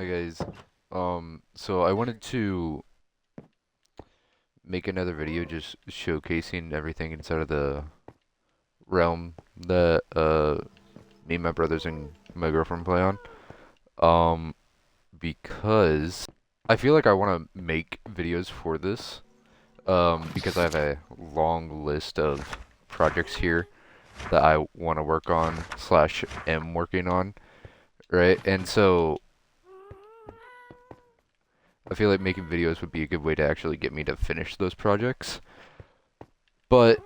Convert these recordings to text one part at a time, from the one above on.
Hi guys. So I wanted to make another video just showcasing everything inside of the realm that me, my brothers, and my girlfriend play on. Um, because I feel like I want to make videos for this. Because I have a long list of projects here that I want to work on slash am working on, right? And so I feel like making videos would be a good way to actually get me to finish those projects. But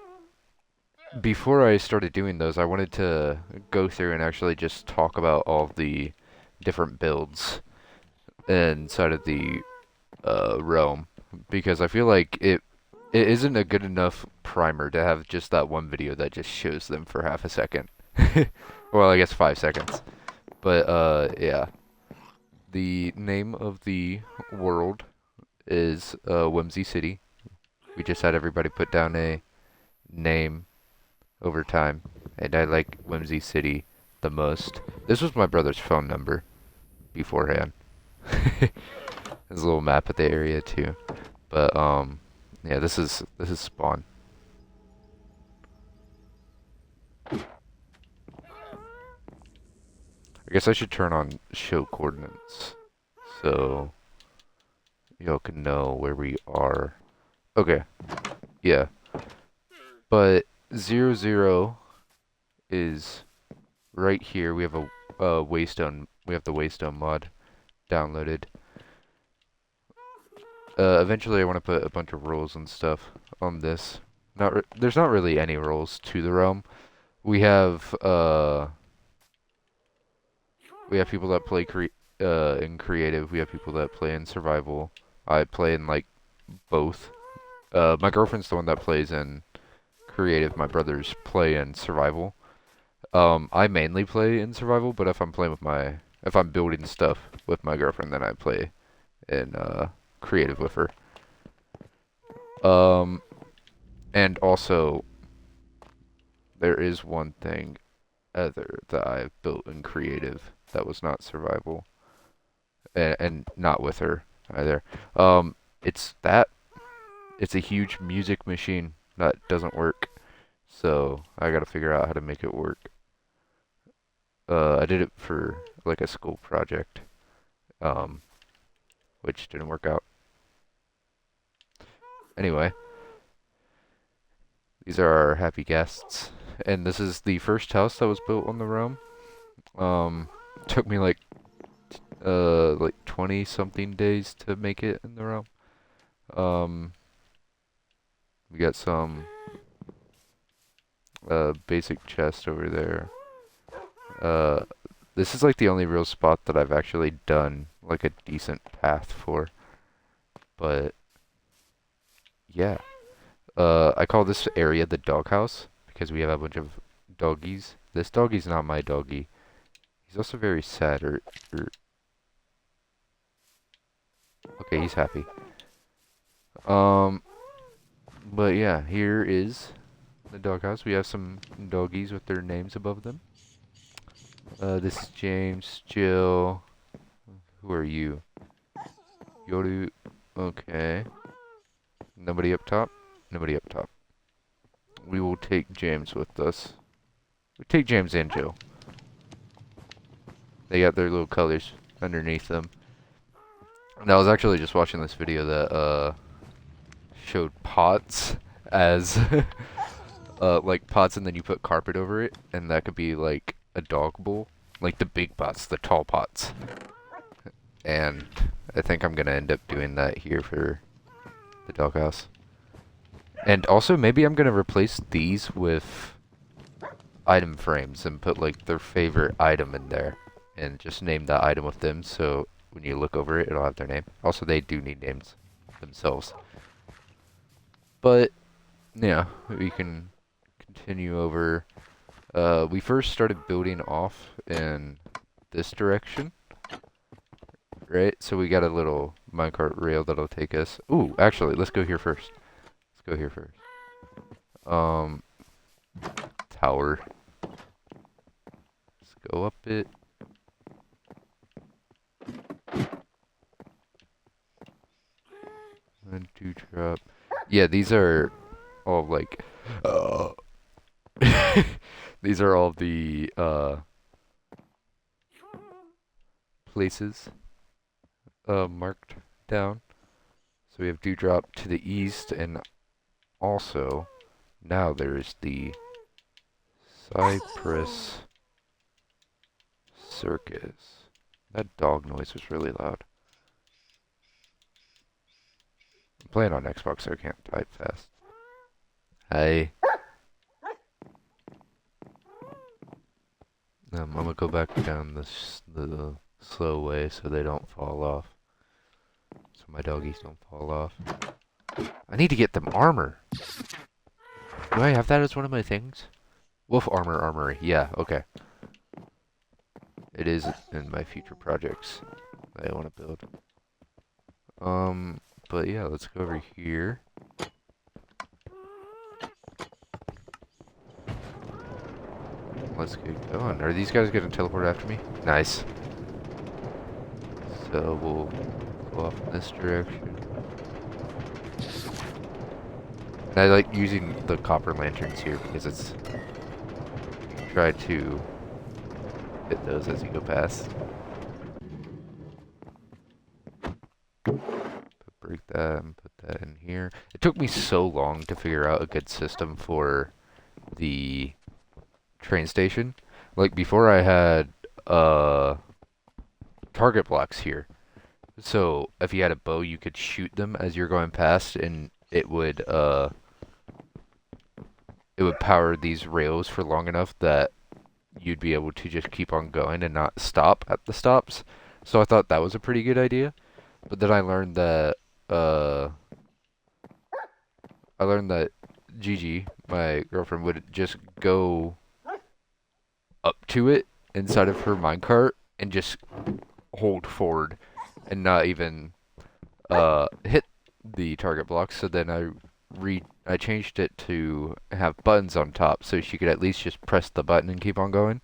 before I started doing those, I wanted to go through and actually just talk about all of the different builds inside of the realm, because I feel like it isn't a good enough primer to have just that one video that just shows them for half a second. Well, I guess 5 seconds. But yeah, the name of the world is Whimsy City. We just had everybody put down a name over time, and I like Whimsy City the most. This was my brother's phone number beforehand. There's a little map of the area too, but yeah, this is spawn. I guess I should turn on show coordinates so y'all can know where we are. Okay, yeah, but 00 is right here. We have a Waystone. We have the Waystone mod downloaded. Eventually I want to put a bunch of rules and stuff on this. There's not really any rules to the realm. We have people that play in creative. We have people that play in survival. I play in like both. My girlfriend's the one that plays in creative. My brothers play in survival. I mainly play in survival, but if I'm building stuff with my girlfriend, then I play in creative with her. Um, and also there is one thing other that I've built in creative that was not survival, and not with her either. It's that it's a huge music machine that doesn't work, so I gotta figure out how to make it work. I did it for like a school project, um, which didn't work out. Anyway, these are our happy guests, and this is the first house that was built on the realm. Took me like 20 something days to make it in the realm. Um, we got some basic chest over there. Uh, this is like the only real spot that I've actually done like a decent path for. But yeah, I call this area the doghouse because we have a bunch of doggies. This doggie's not my doggie. He's also very sad. Okay, he's happy. Um, but yeah, here is the doghouse. We have some doggies with their names above them. This is James, Jill. Who are you? Yoru. Okay. Nobody up top? Nobody up top. We will take James with us. We take James and Jill. They got their little colors underneath them. And I was actually just watching this video that showed pots as like pots, and then you put carpet over it, and that could be like a dog bowl. Like the big pots, the tall pots. And I think I'm gonna end up doing that here for the doghouse. And also, maybe I'm gonna replace these with item frames and put like their favorite item in there, and just name that item with them. So when you look over it, it'll have their name. Also, they do need names themselves. But yeah, we can continue over. We first started building off in this direction, right? So we got a little minecart rail that'll take us. Ooh, actually, let's go here first. Let's go here first. Um, Tower. Let's go up it. And dewdrop. Yeah, these are all like these are all the places marked down. So we have dewdrop to the east, and also now there's the Cypress Circus. That dog noise was really loud. I'm playing on Xbox, so I can't type fast. Hi. I'm gonna go back down the slow way so they don't fall off. So my doggies don't fall off. I need to get them armor. Do I have that as one of my things? Wolf armor armory. Yeah, okay. It is in my future projects that I want to build. But yeah, let's go over here. Let's get going. Are these guys gonna teleport after me? Nice. So we'll go off in this direction. And I like using the copper lanterns here because it's try to hit those as you go past. Break that and put that in here. It took me so long to figure out a good system for the train station. Like before I had target blocks here. So if you had a bow you could shoot them as you're going past and it would power these rails for long enough that you'd be able to just keep on going and not stop at the stops. So I thought that was a pretty good idea. But then I learned that Gigi, my girlfriend, would just go up to it inside of her minecart and just hold forward and not even hit the target block. So then I changed it to have buttons on top so she could at least just press the button and keep on going.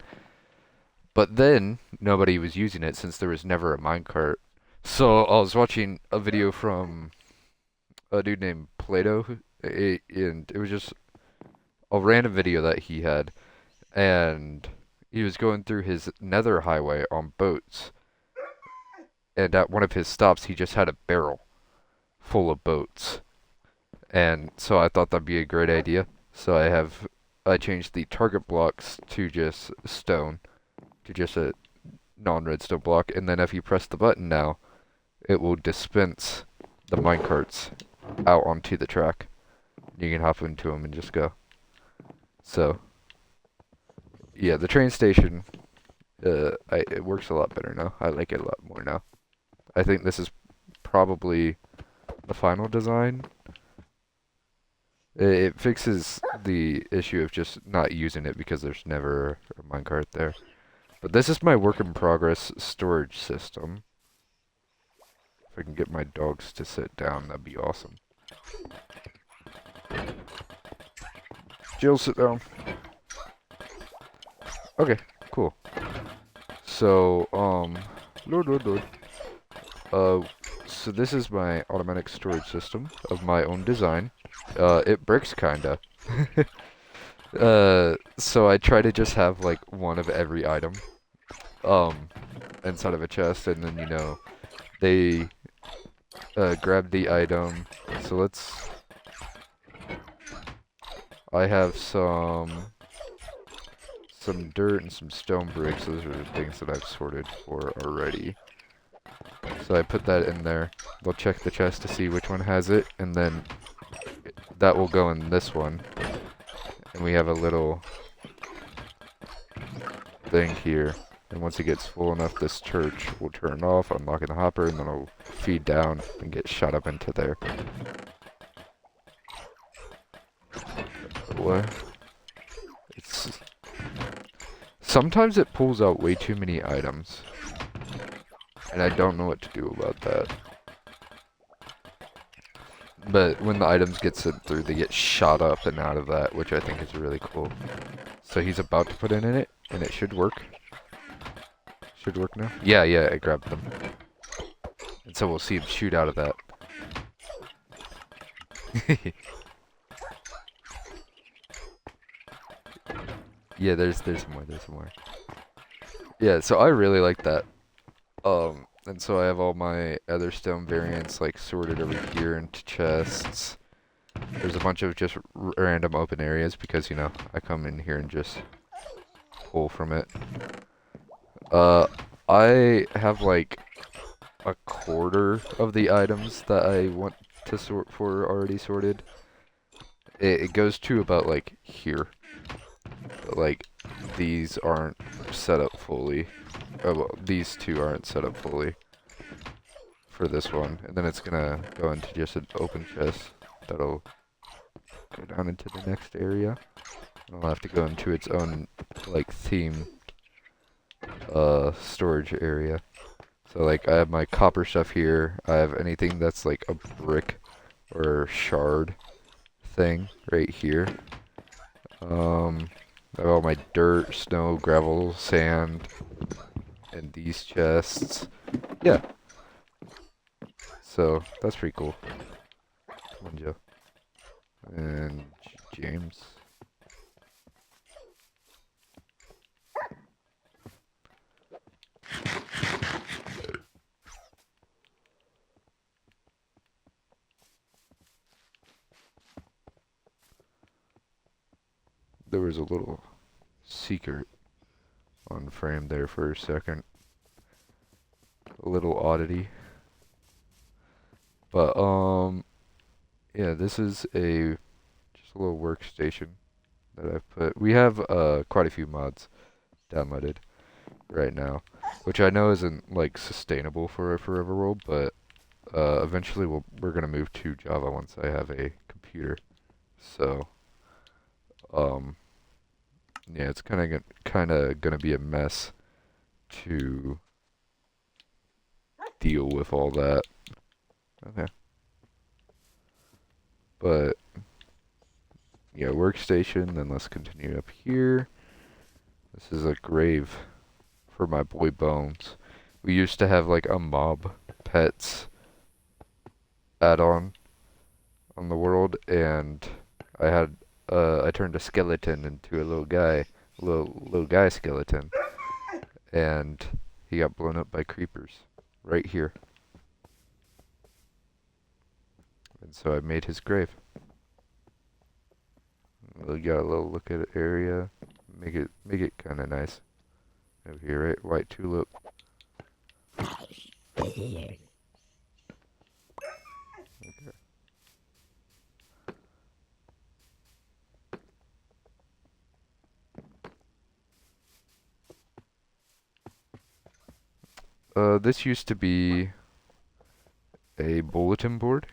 But then nobody was using it since there was never a minecart. So I was watching a video from a dude named Plato, and it was just a random video that he had, and he was going through his nether highway on boats, and at one of his stops he just had a barrel full of boats, and so I thought that'd be a great idea. So I changed the target blocks to just stone, to just a non-redstone block, and then if you press the button now, it will dispense the minecarts out onto the track. You can hop into them and just go. So, yeah, the train station, it works a lot better now. I like it a lot more now. I think this is probably the final design. It fixes the issue of just not using it because there's never a minecart there. But this is my work in progress storage system. If I can get my dogs to sit down, that'd be awesome. Jill, sit down. Okay, cool. So, Lord. So this is my automatic storage system of my own design. It breaks kinda. So I try to just have like one of every item, inside of a chest, and then, you know, they, grab the item. So I have some dirt and some stone bricks. Those are the things that I've sorted for already. So I put that in there. They'll check the chest to see which one has it, and then that will go in this one. And we have a little thing here. And once it gets full enough, this church will turn off, unlocking the hopper, and then it'll feed down and get shot up into there. What? Sometimes it pulls out way too many items. And I don't know what to do about that. But when the items get sent through, they get shot up and out of that, which I think is really cool. So he's about to put it in it, and it should work. Should work now? Yeah, I grabbed them. And so we'll see him shoot out of that. Yeah, there's more, there's more. Yeah, so I really like that. And so I have all my other stone variants like sorted over here into chests. There's a bunch of just random open areas because, you know, I come in here and just pull from it. I have like a quarter of the items that I want to sort for already sorted. It goes to about like here. But, like, these aren't set up fully. Oh, well, these two aren't set up fully for this one. And then it's gonna go into just an open chest that'll go down into the next area. And I'll have to go into its own, like, theme storage area. So, like, I have my copper stuff here. I have anything that's like a brick or shard thing right here. I have all my dirt, snow, gravel, sand, and these chests. Yeah. So, that's pretty cool. Come on, Joe. And James. There was a little secret on frame there for a second. A little oddity. But, yeah, this is just a little workstation that I've put. We have, quite a few mods downloaded right now, which I know isn't, like, sustainable for a forever world, but, eventually we're gonna move to Java once I have a computer. So, yeah, it's kinda gonna be a mess to deal with all that. Okay. But, yeah, workstation, then let's continue up here. This is a grave for my boy Bones. We used to have like a mob pets add-on on the world, and I turned a skeleton into a little guy, little guy skeleton, and he got blown up by creepers right here. And so I made his grave. We got a little look at area. Make it kind of nice. Over here, right? White tulip. Okay. This used to be a bulletin board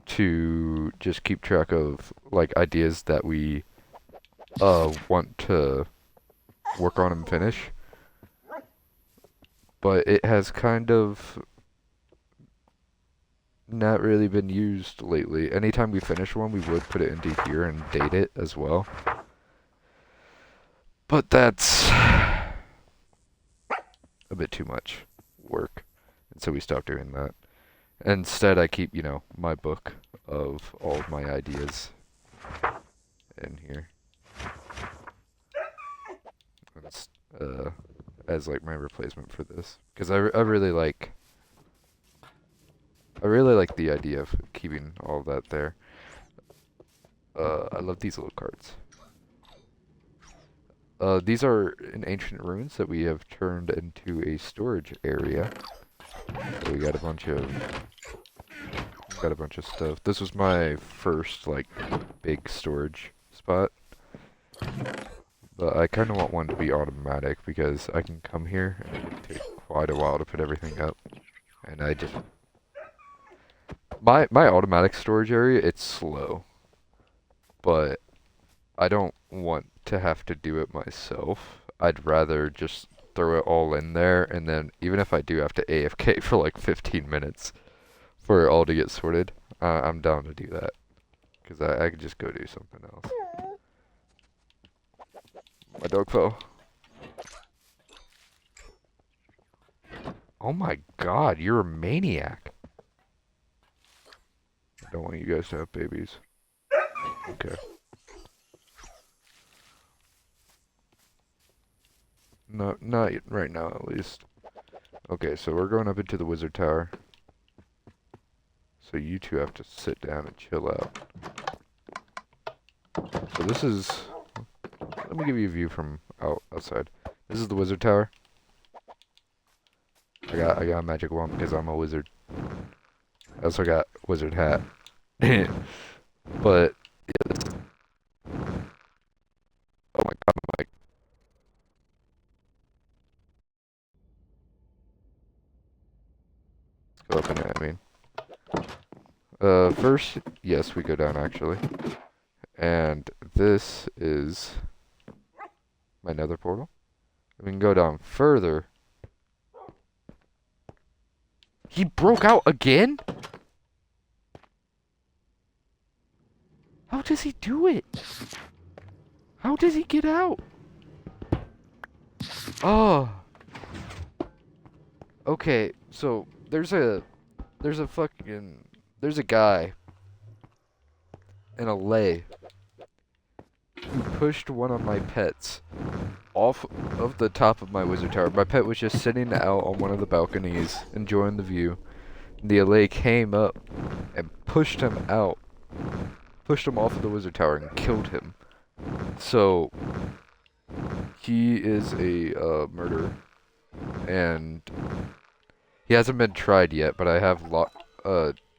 to just keep track of like ideas that we want to work on and finish. But it has kind of not really been used lately. Anytime we finish one, we would put it into here and date it as well. But that's a bit too much work. And so we stopped doing that. Instead, I keep, you know, my book of all of my ideas in here. It's, as like my replacement for this. Because I really like the idea of keeping all of that there. I love these little cards. These are in ancient ruins that we have turned into a storage area. So we got a bunch of stuff. This was my first like big storage spot. But I kind of want one to be automatic because I can come here and it can take quite a while to put everything up. And I just my automatic storage area, it's slow. But I don't want to have to do it myself. I'd rather just throw it all in there, and then even if I do have to AFK for like 15 minutes for it all to get sorted, I'm down to do that. Because I could just go do something else. My dog fell. Oh my god, you're a maniac. don't want you guys to have babies. Okay. No, not right now, at least. Okay, so we're going up into the wizard tower. So you two have to sit down and chill out. So this is... Let me give you a view from outside. This is the wizard tower. I got a magic wand because I'm a wizard. I also got wizard hat. But yeah, this, oh my god, my mic. Let's go up in it, I mean. First, yes, we go down actually. And this is my nether portal. We can go down further. He broke out again? How does he do it? How does he get out? Oh. Okay, so there's a guy in a lay who pushed one of my pets off of the top of my wizard tower. My pet was just sitting out on one of the balconies, enjoying the view. The allay came up and pushed him out. Pushed him off of the wizard tower and killed him. So, he is a murderer. And he hasn't been tried yet, but I have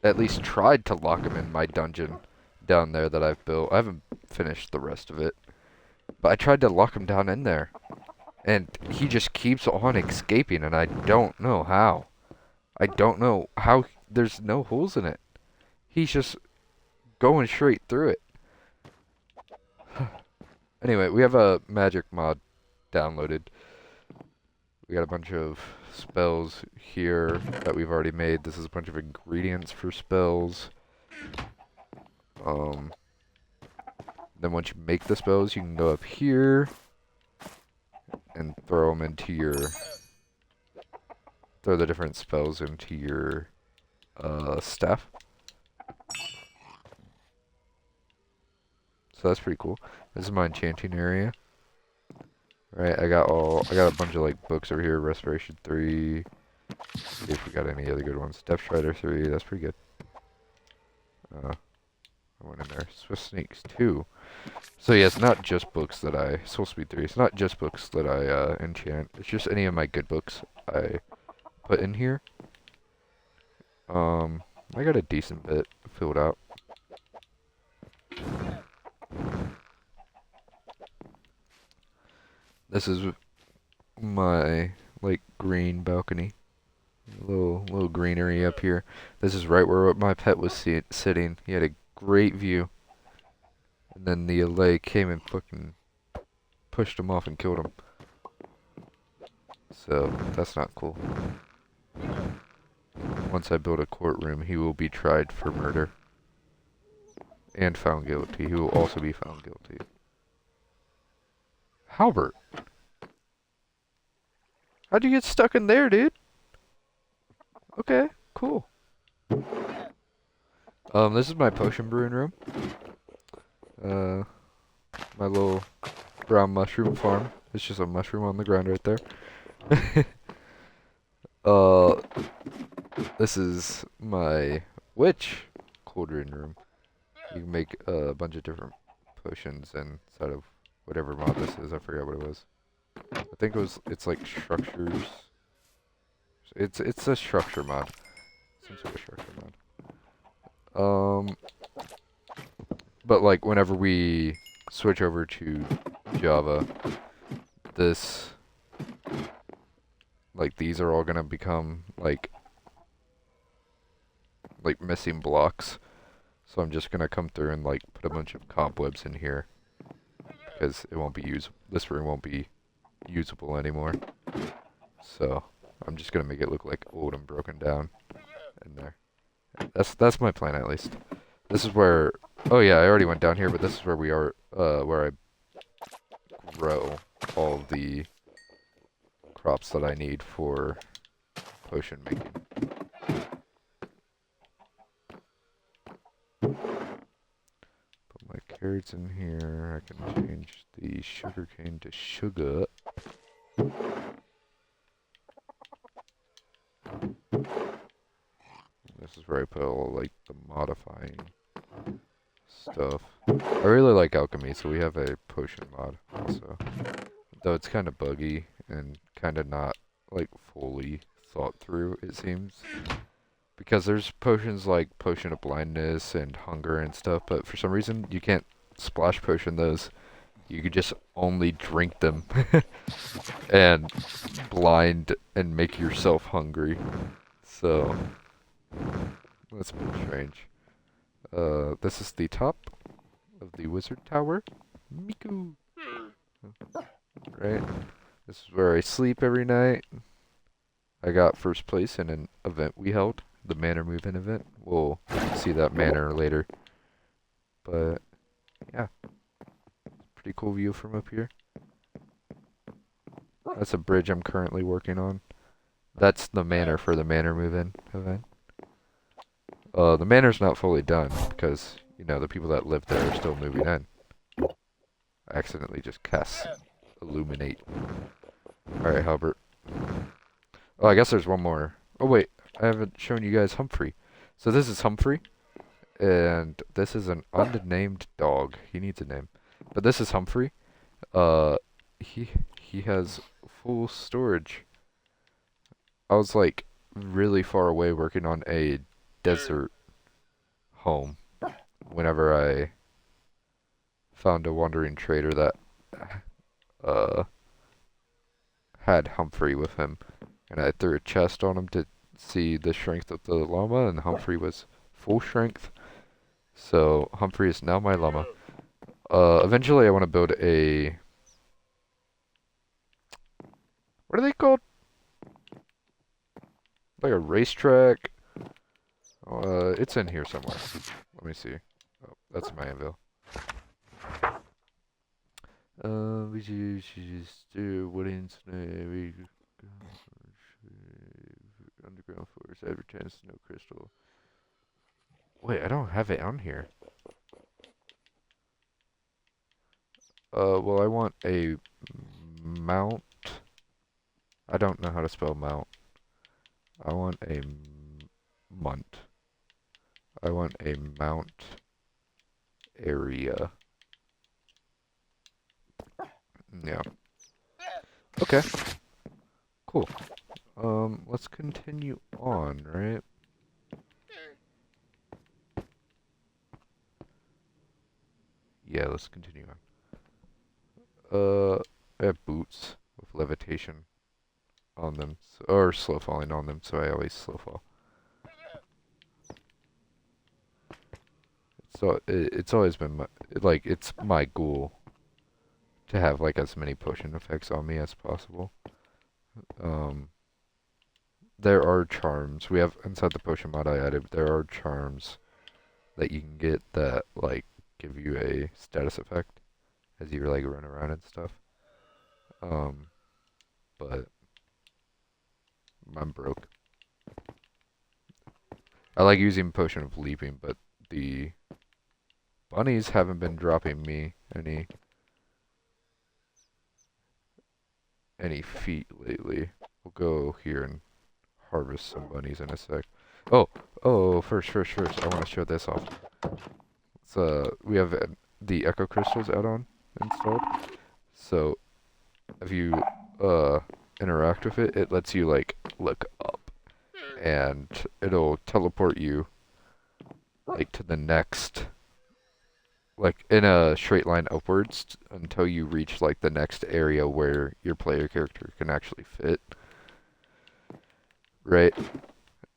at least tried to lock him in my dungeon down there that I've built. I haven't finished the rest of it. But I tried to lock him down in there. And he just keeps on escaping, and I don't know how. I don't know how. There's no holes in it. He's just going straight through it. Anyway, we have a magic mod downloaded. We got a bunch of spells here that we've already made. This is a bunch of ingredients for spells. Then once you make the spells, you can go up here and throw them into your... Throw the different spells into your staff. So that's pretty cool. This is my enchanting area. Right, I got a bunch of like books over here. Restoration 3. See if we got any other good ones. Depth Strider 3. That's pretty good. I went in there. Swift Sneaks 2. So yeah, it's not just books that I... Soul Speed 3. It's not just books that I enchant. It's just any of my good books I put in here. I got a decent bit filled out. This is my, like, green balcony. Little greenery up here. This is right where my pet was sitting. He had a great view. And then the LA came and fucking pushed him off and killed him. So, that's not cool. Once I build a courtroom, he will be tried for murder. And found guilty. He will also be found guilty. Halbert! How'd you get stuck in there, dude? Okay, cool. This is my potion brewing room. My little brown mushroom farm. It's just a mushroom on the ground right there. This is my witch cauldron room. You can make a bunch of different potions inside of whatever mod this is. I forgot what it was. I think it's like structures. It's a structure mod. Some sort of structure mod. But like whenever we switch over to Java, these are all gonna become like missing blocks. So I'm just gonna come through and like put a bunch of cobwebs in here because it won't be this room won't be usable anymore. So I'm just gonna make it look like old and broken down in there. That's my plan at least. This is where, oh yeah, I already went down here, but this is where we are, where I grow all the crops that I need for potion making. carrots in here. I can change the sugar cane to sugar. This is where I put all like the modifying stuff. I really like alchemy, so we have a potion mod also. Though it's kind of buggy and kind of not like fully thought through, it seems. Because there's potions like potion of blindness and hunger and stuff, but for some reason you can't splash potion those. You could just only drink them and blind and make yourself hungry. So that's a bit strange. This is the top of the wizard tower. Miku! Right? This is where I sleep every night. I got first place in an event we held. The Manor Move-In event. We'll see that manor later. But, yeah. Pretty cool view from up here. That's a bridge I'm currently working on. That's the manor for the Manor Move-In event. The manor's not fully done because, you know, the people that live there are still moving in. I accidentally just cast Illuminate. Alright, Halbert. Oh, I guess there's one more. Oh, wait. I haven't shown you guys Humphrey. So this is Humphrey. And this is an unnamed dog. He needs a name. But this is Humphrey. He has full storage. I was like really far away working on a desert home whenever I found a wandering trader that had Humphrey with him, and I threw a chest on him to see the strength of the llama, and Humphrey was full strength. So Humphrey is now my llama. Eventually I want to build a, what are they called? Like a racetrack. It's in here somewhere. Let me see. Oh, that's my anvil. We should just do wooden snake. Underground forest advertise snow crystal. Wait, I don't have it on here. Well, I want a mount. I don't know how to spell mount. I want a munt. I want a mount area. Yeah. Okay. Cool. Let's continue on, right? Yeah, let's continue on. I have boots with levitation on them, or slow falling on them, so I always slow fall. So it's always been it's my goal to have like as many potion effects on me as possible. There are charms. We have inside the potion mod I added, there are charms that you can get that like give you a status effect as you like run around and stuff. But I'm broke. I like using potion of leaping, but the bunnies haven't been dropping me any feet lately. We'll go here and harvest some bunnies in a sec. Oh, first, I want to show this off. So, we have the echo crystals add-on installed. So, if you interact with it, it lets you like look up, and it'll teleport you like to the next, like in a straight line upwards until you reach like the next area where your player character can actually fit. Right?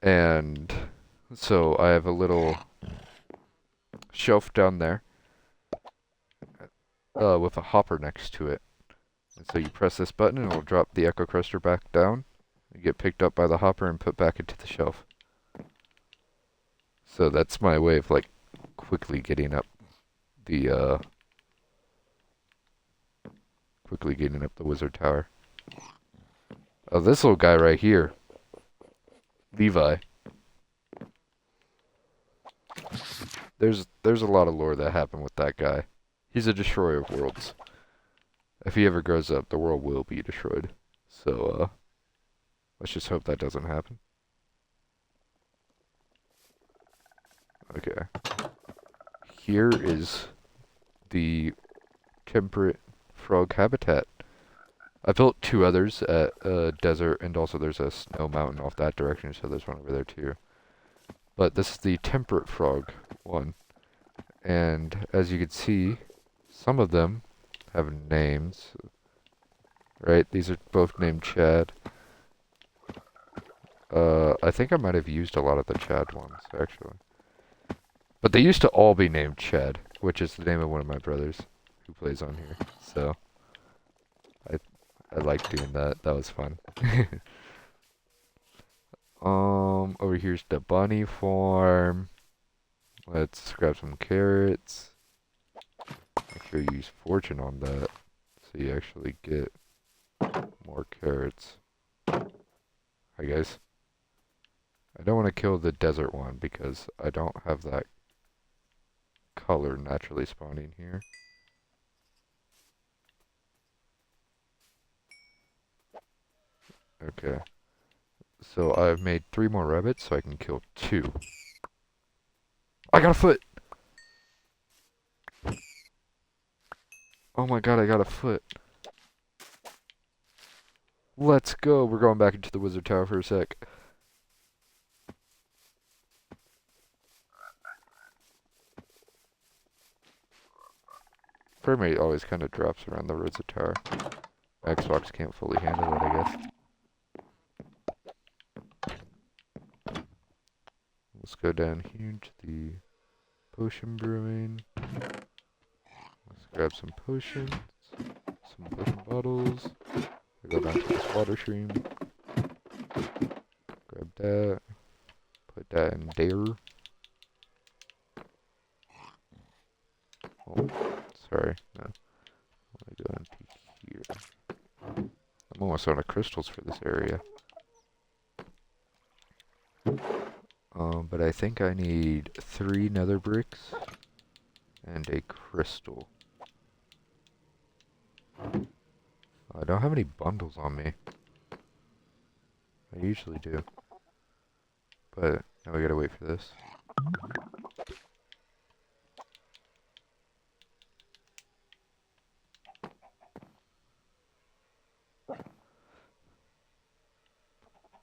And so I have a little shelf down there with a hopper next to it. And so you press this button and it'll drop the echo cruster back down. You get picked up by the hopper and put back into the shelf. So that's my way of like quickly getting up the wizard tower. Oh, this little guy right here. Levi. There's a lot of lore that happened with that guy. He's a destroyer of worlds. If he ever grows up, the world will be destroyed. So, let's just hope that doesn't happen. Okay. Here is the temperate frog habitat. I built 2 others at desert, and also there's a snow mountain off that direction, so there's one over there too. But this is the temperate frog one. And as you can see, some of them have names. Right? These are both named Chad. I think I might have used a lot of the Chad ones, actually. But they used to all be named Chad, which is the name of one of my brothers who plays on here. So, I like doing that. That was fun. Over here's the bunny farm. Let's grab some carrots. Make sure you use fortune on that, so you actually get more carrots. Hi guys. I don't want to kill the desert one because I don't have that color naturally spawning here. Okay. So I've made 3 more rabbits so I can kill 2. I got a foot! Oh my god, I got a foot. Let's go! We're going back into the wizard tower for a sec. Frame rate always kind of drops around the wizard tower. Xbox can't fully handle it, I guess. Let's go down here to the potion brewing. Let's grab some potions, some potion bottles. I go down to this water stream. Grab that. Put that in there. Oh, sorry. No. Let me go into here. I'm almost out of crystals for this area. But I think I need 3 nether bricks and a crystal. I don't have any bundles on me. I usually do. But now we gotta wait for this.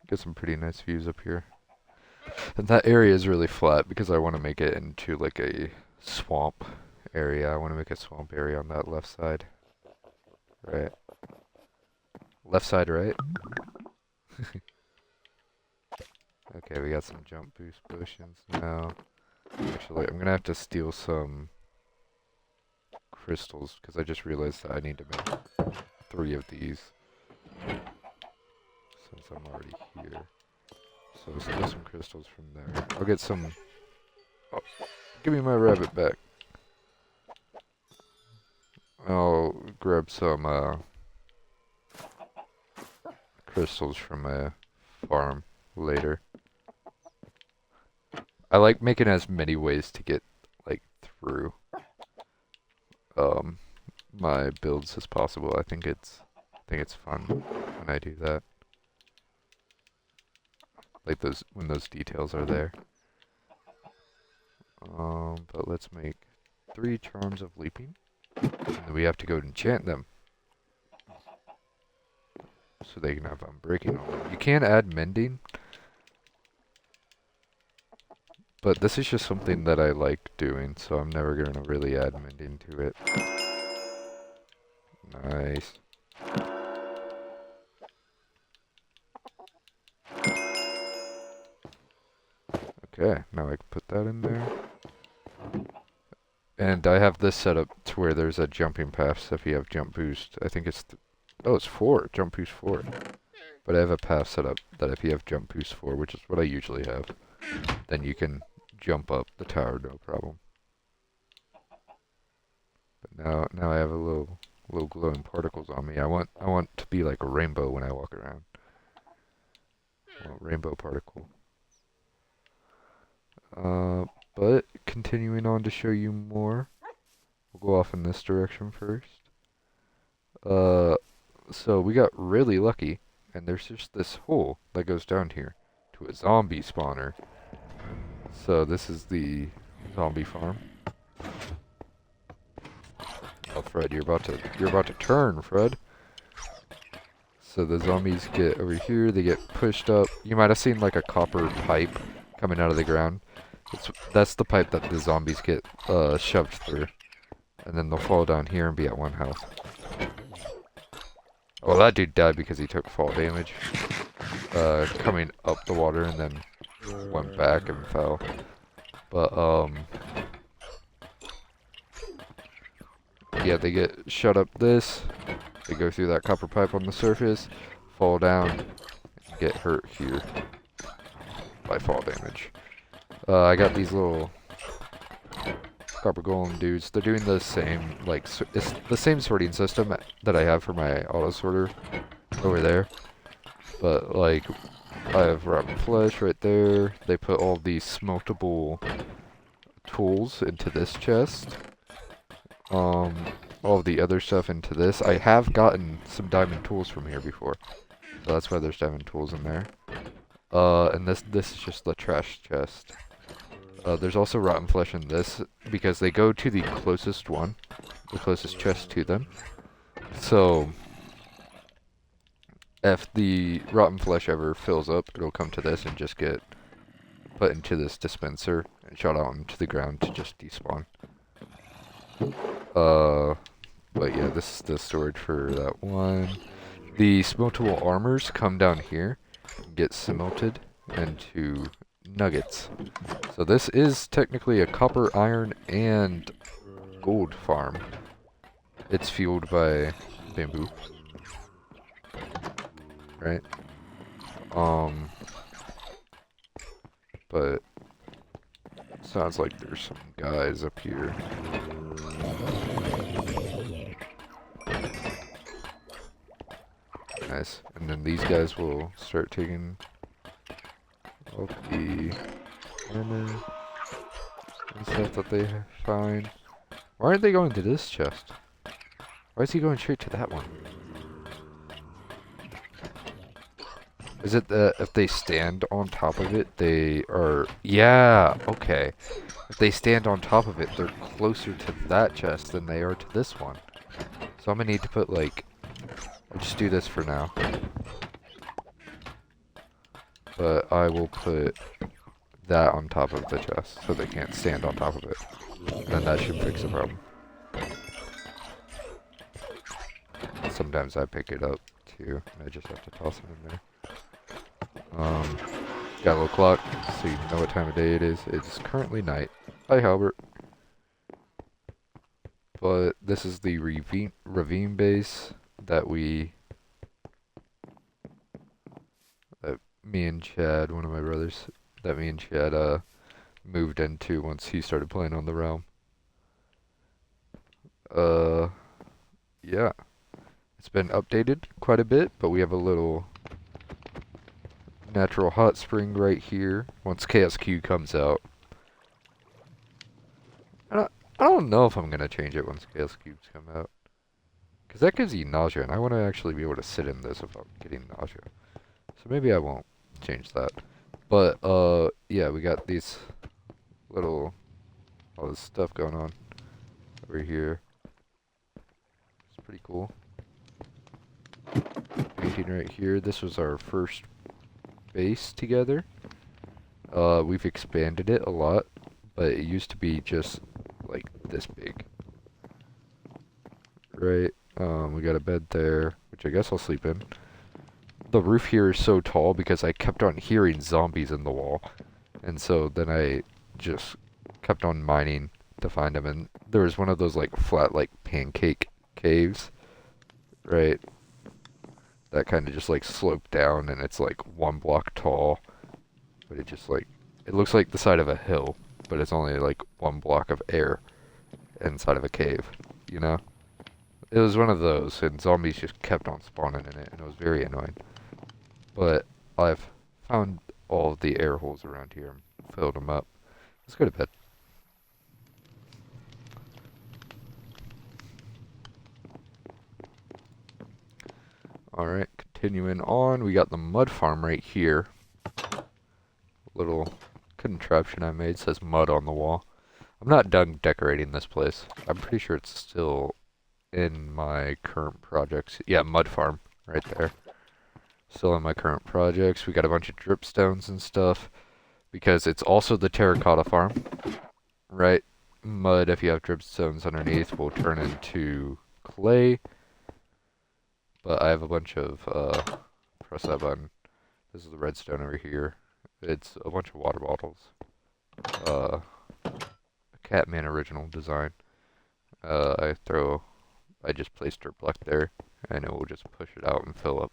Get some pretty nice views up here. And that area is really flat because I want to make it into like a swamp area. I want to make a swamp area on that left side. Right. Left side, right? Okay, we got some jump boost potions now. Actually, I'm gonna have to steal some crystals because I just realized that I need to make 3 of these since I'm already here. So steal some crystals from there. I'll get some. Oh, give me my rabbit back. I'll grab some crystals from a farm later. I like making as many ways to get like through my builds as possible. I think it's fun when I do that. Like when those details are there. But let's make 3 charms of leaping. And then we have to go enchant them. So they can have unbreaking on them. You can add mending. But this is just something that I like doing, so I'm never going to really add mending to it. Nice. Okay, now I can put that in there. And I have this set up to where there's a jumping path, so if you have jump boost, I think it's... oh, it's 4. Jump boost 4. But I have a path set up that if you have jump boost 4, which is what I usually have, then you can jump up the tower, no problem. But now I have a little glowing particles on me. I want to be like a rainbow when I walk around. I want rainbow particle. But continuing on to show you more. We'll go off in this direction first. So we got really lucky, and there's just this hole that goes down here to a zombie spawner. So this is the zombie farm. Oh, Fred, you're about to turn, Fred. So the zombies get over here, they get pushed up. You might have seen like a copper pipe coming out of the ground. That's the pipe that the zombies get shoved through. And then they'll fall down here and be at 1 health. Well, that dude died because he took fall damage. Coming up the water and then went back and fell. But, yeah, they get shut up this. They go through that copper pipe on the surface, fall down, and get hurt here by fall damage. I got these little copper golem dudes. They're doing the same, like, it's the same sorting system that I have for my auto sorter over there. But, like, I have rotten flesh right there. They put all these smeltable tools into this chest. All of the other stuff into this. I have gotten some diamond tools from here before. So that's why there's diamond tools in there. And this is just the trash chest. There's also rotten flesh in this, because they go to the closest one. The closest chest to them. So, if the rotten flesh ever fills up, it'll come to this and just get put into this dispenser and shot out into the ground to just despawn. But yeah, this is the storage for that one. The smeltable armors come down here and get smelted into nuggets. So this is technically a copper, iron, and gold farm. It's fueled by bamboo. Right? But sounds like there's some guys up here. Nice. And then these guys will start taking off the armor and stuff that they find. Why aren't they going to this chest? Why is he going straight to that one? Is it that if they stand on top of it, they are... Yeah, okay. If they stand on top of it, they're closer to that chest than they are to this one. So I'm gonna need to put, like... I'll just do this for now. But I will put that on top of the chest, so they can't stand on top of it. And then that should fix the problem. Sometimes I pick it up, too, and I just have to toss it in there. Got a little clock, so you know what time of day it is. It's currently night. Hi, Halbert. But this is the ravine base that me and Chad, one of my brothers, that me and Chad moved into once he started playing on the realm. Yeah. It's been updated quite a bit, but we have a little natural hot spring right here once KSQ comes out. I don't know if I'm gonna change it once KSQs come out, because that gives you nausea, and I want to actually be able to sit in this without getting nausea. So maybe I won't change that. But yeah, we got these all this stuff going on over here. It's pretty cool. Painting right here. This was our first base together. We've expanded it a lot, but it used to be just like this big. Right? We got a bed there, which I guess I'll sleep in. The roof here is so tall because I kept on hearing zombies in the wall. And so then I just kept on mining to find them. And there was one of those like flat like pancake caves, right? That kind of just like sloped down, and it's like 1 block tall. But it just like, it looks like the side of a hill, but it's only like 1 block of air inside of a cave, you know? It was one of those, and zombies just kept on spawning in it, and it was very annoying. But I've found all of the air holes around here and filled them up. Let's go to bed. Alright, continuing on, we got the mud farm right here. Little contraption I made says mud on the wall. I'm not done decorating this place. I'm pretty sure it's still in my current projects. Yeah, mud farm right there. Still in my current projects. We got a bunch of dripstones and stuff because it's also the terracotta farm, right? Mud, if you have dripstones underneath, will turn into clay. But I have a bunch of, press that button. This is the redstone over here. It's a bunch of water bottles. A Catman original design. I just placed dirt block there, and it will just push it out and fill up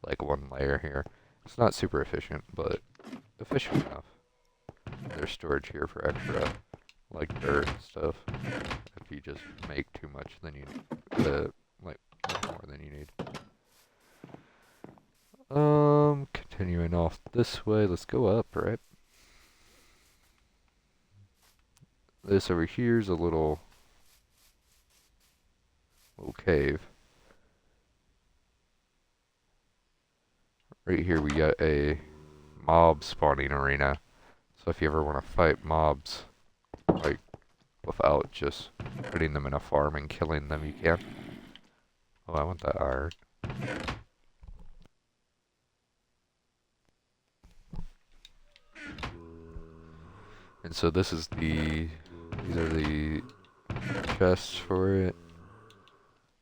like one layer here. It's not super efficient, but efficient enough. There's storage here for extra, like dirt and stuff. If you just make too much, then you like much more than you need. Continuing off this way, let's go up, right? This over here is a little cave. Right here we got a mob spawning arena. So if you ever want to fight mobs, like, without just putting them in a farm and killing them, you can. Oh, I want that iron. And so this is these are the chests for it.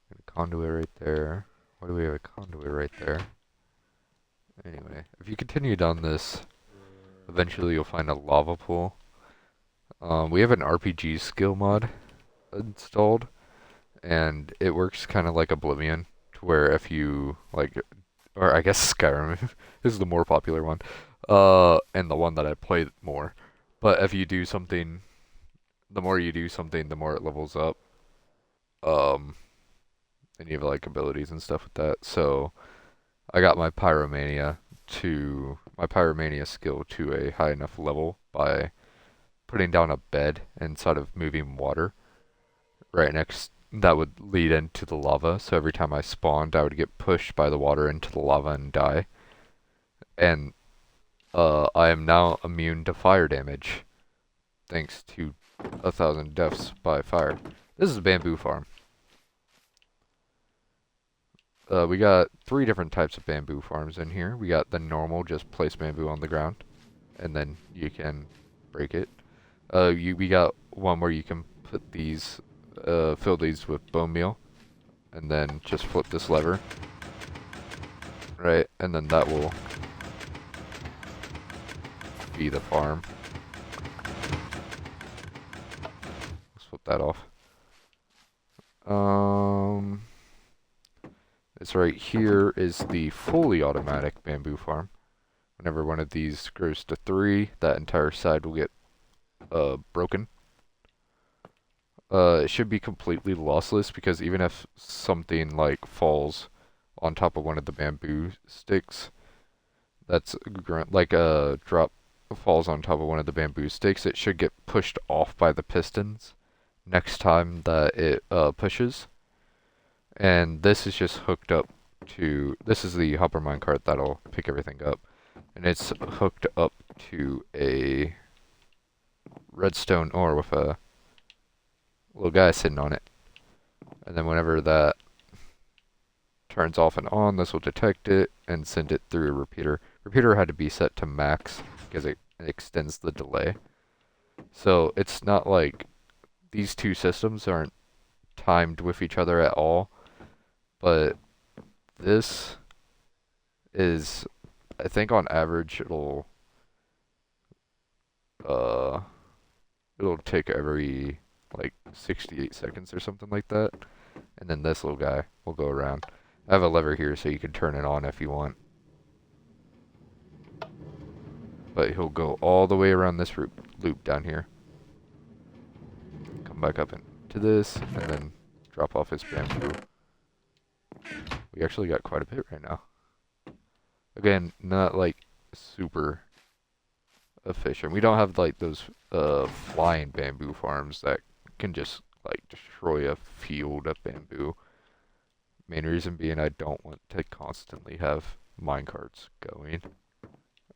And a conduit right there. Why do we have a conduit right there? Anyway, if you continue down this, eventually you'll find a lava pool. We have an RPG skill mod installed, and it works kind of like Oblivion, to where if you, like, or I guess Skyrim is the more popular one, and the one that I play more. But if you do something, the more you do something, the more it levels up. And you have like abilities and stuff with that. So I got my pyromania skill to a high enough level by putting down a bed inside of moving water right next that would lead into the lava. So every time I spawned, I would get pushed by the water into the lava and die. And I am now immune to fire damage, thanks to 1,000 deaths by fire. This is a bamboo farm. We got 3 different types of bamboo farms in here. We got the normal, just place bamboo on the ground, and then you can break it. We got one where you can put these, fill these with bone meal, and then just flip this lever, right, and then that will be the farm. Let's flip that off. This right here is the fully automatic bamboo farm. Whenever one of these grows to 3, that entire side will get broken. It should be completely lossless, because even if something like falls on top of one of the bamboo sticks, that's like a drop falls on top of one of the bamboo sticks, it should get pushed off by the pistons next time that it pushes. And this is just hooked up to, this is the hopper minecart that'll pick everything up. And it's hooked up to a redstone ore with a little guy sitting on it. And then whenever that turns off and on, this will detect it and send it through a repeater. Repeater had to be set to max because it extends the delay. So it's not like these two systems aren't timed with each other at all. But this is, I think on average it'll take every like 68 seconds or something like that. And then this little guy will go around. I have a lever here so you can turn it on if you want. But he'll go all the way around this loop down here. Come back up into this and then drop off his bamboo. We actually got quite a bit right now. Again, not like super efficient. We don't have like those flying bamboo farms that can just like destroy a field of bamboo. Main reason being I don't want to constantly have minecarts going.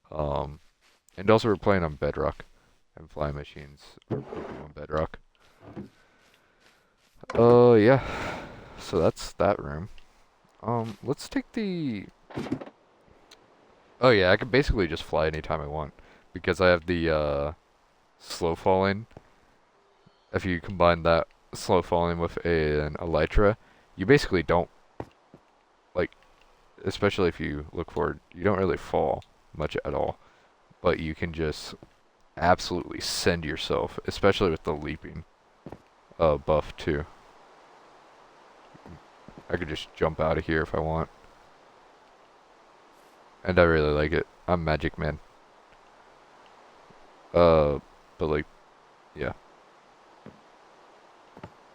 And also we're playing on Bedrock, and flying machines are pooping on Bedrock. Yeah. So that's that room. Let's take the... Oh yeah, I can basically just fly anytime I want, because I have the, slow falling. If you combine that slow falling with an elytra, you basically don't, like, especially if you look forward, you don't really fall much at all. But you can just absolutely send yourself, especially with the leaping buff too. I could just jump out of here if I want. And I really like it. I'm Magic Man. But like, yeah.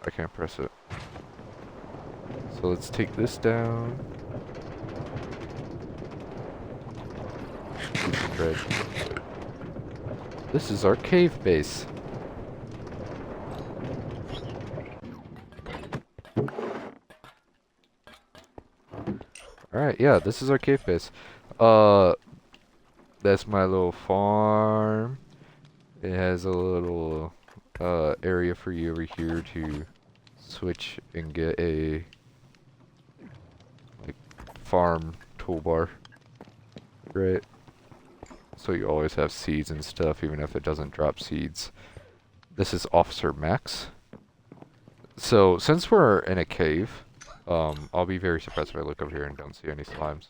I can't press it. So let's take this down. Red. This is our cave base. Alright, yeah, this is our cave base. That's my little farm. It has a little area for you over here to switch and get a like farm toolbar. Right? So you always have seeds and stuff, even if it doesn't drop seeds. This is Officer Max. So, since we're in a cave, I'll be very surprised if I look over here and don't see any slimes.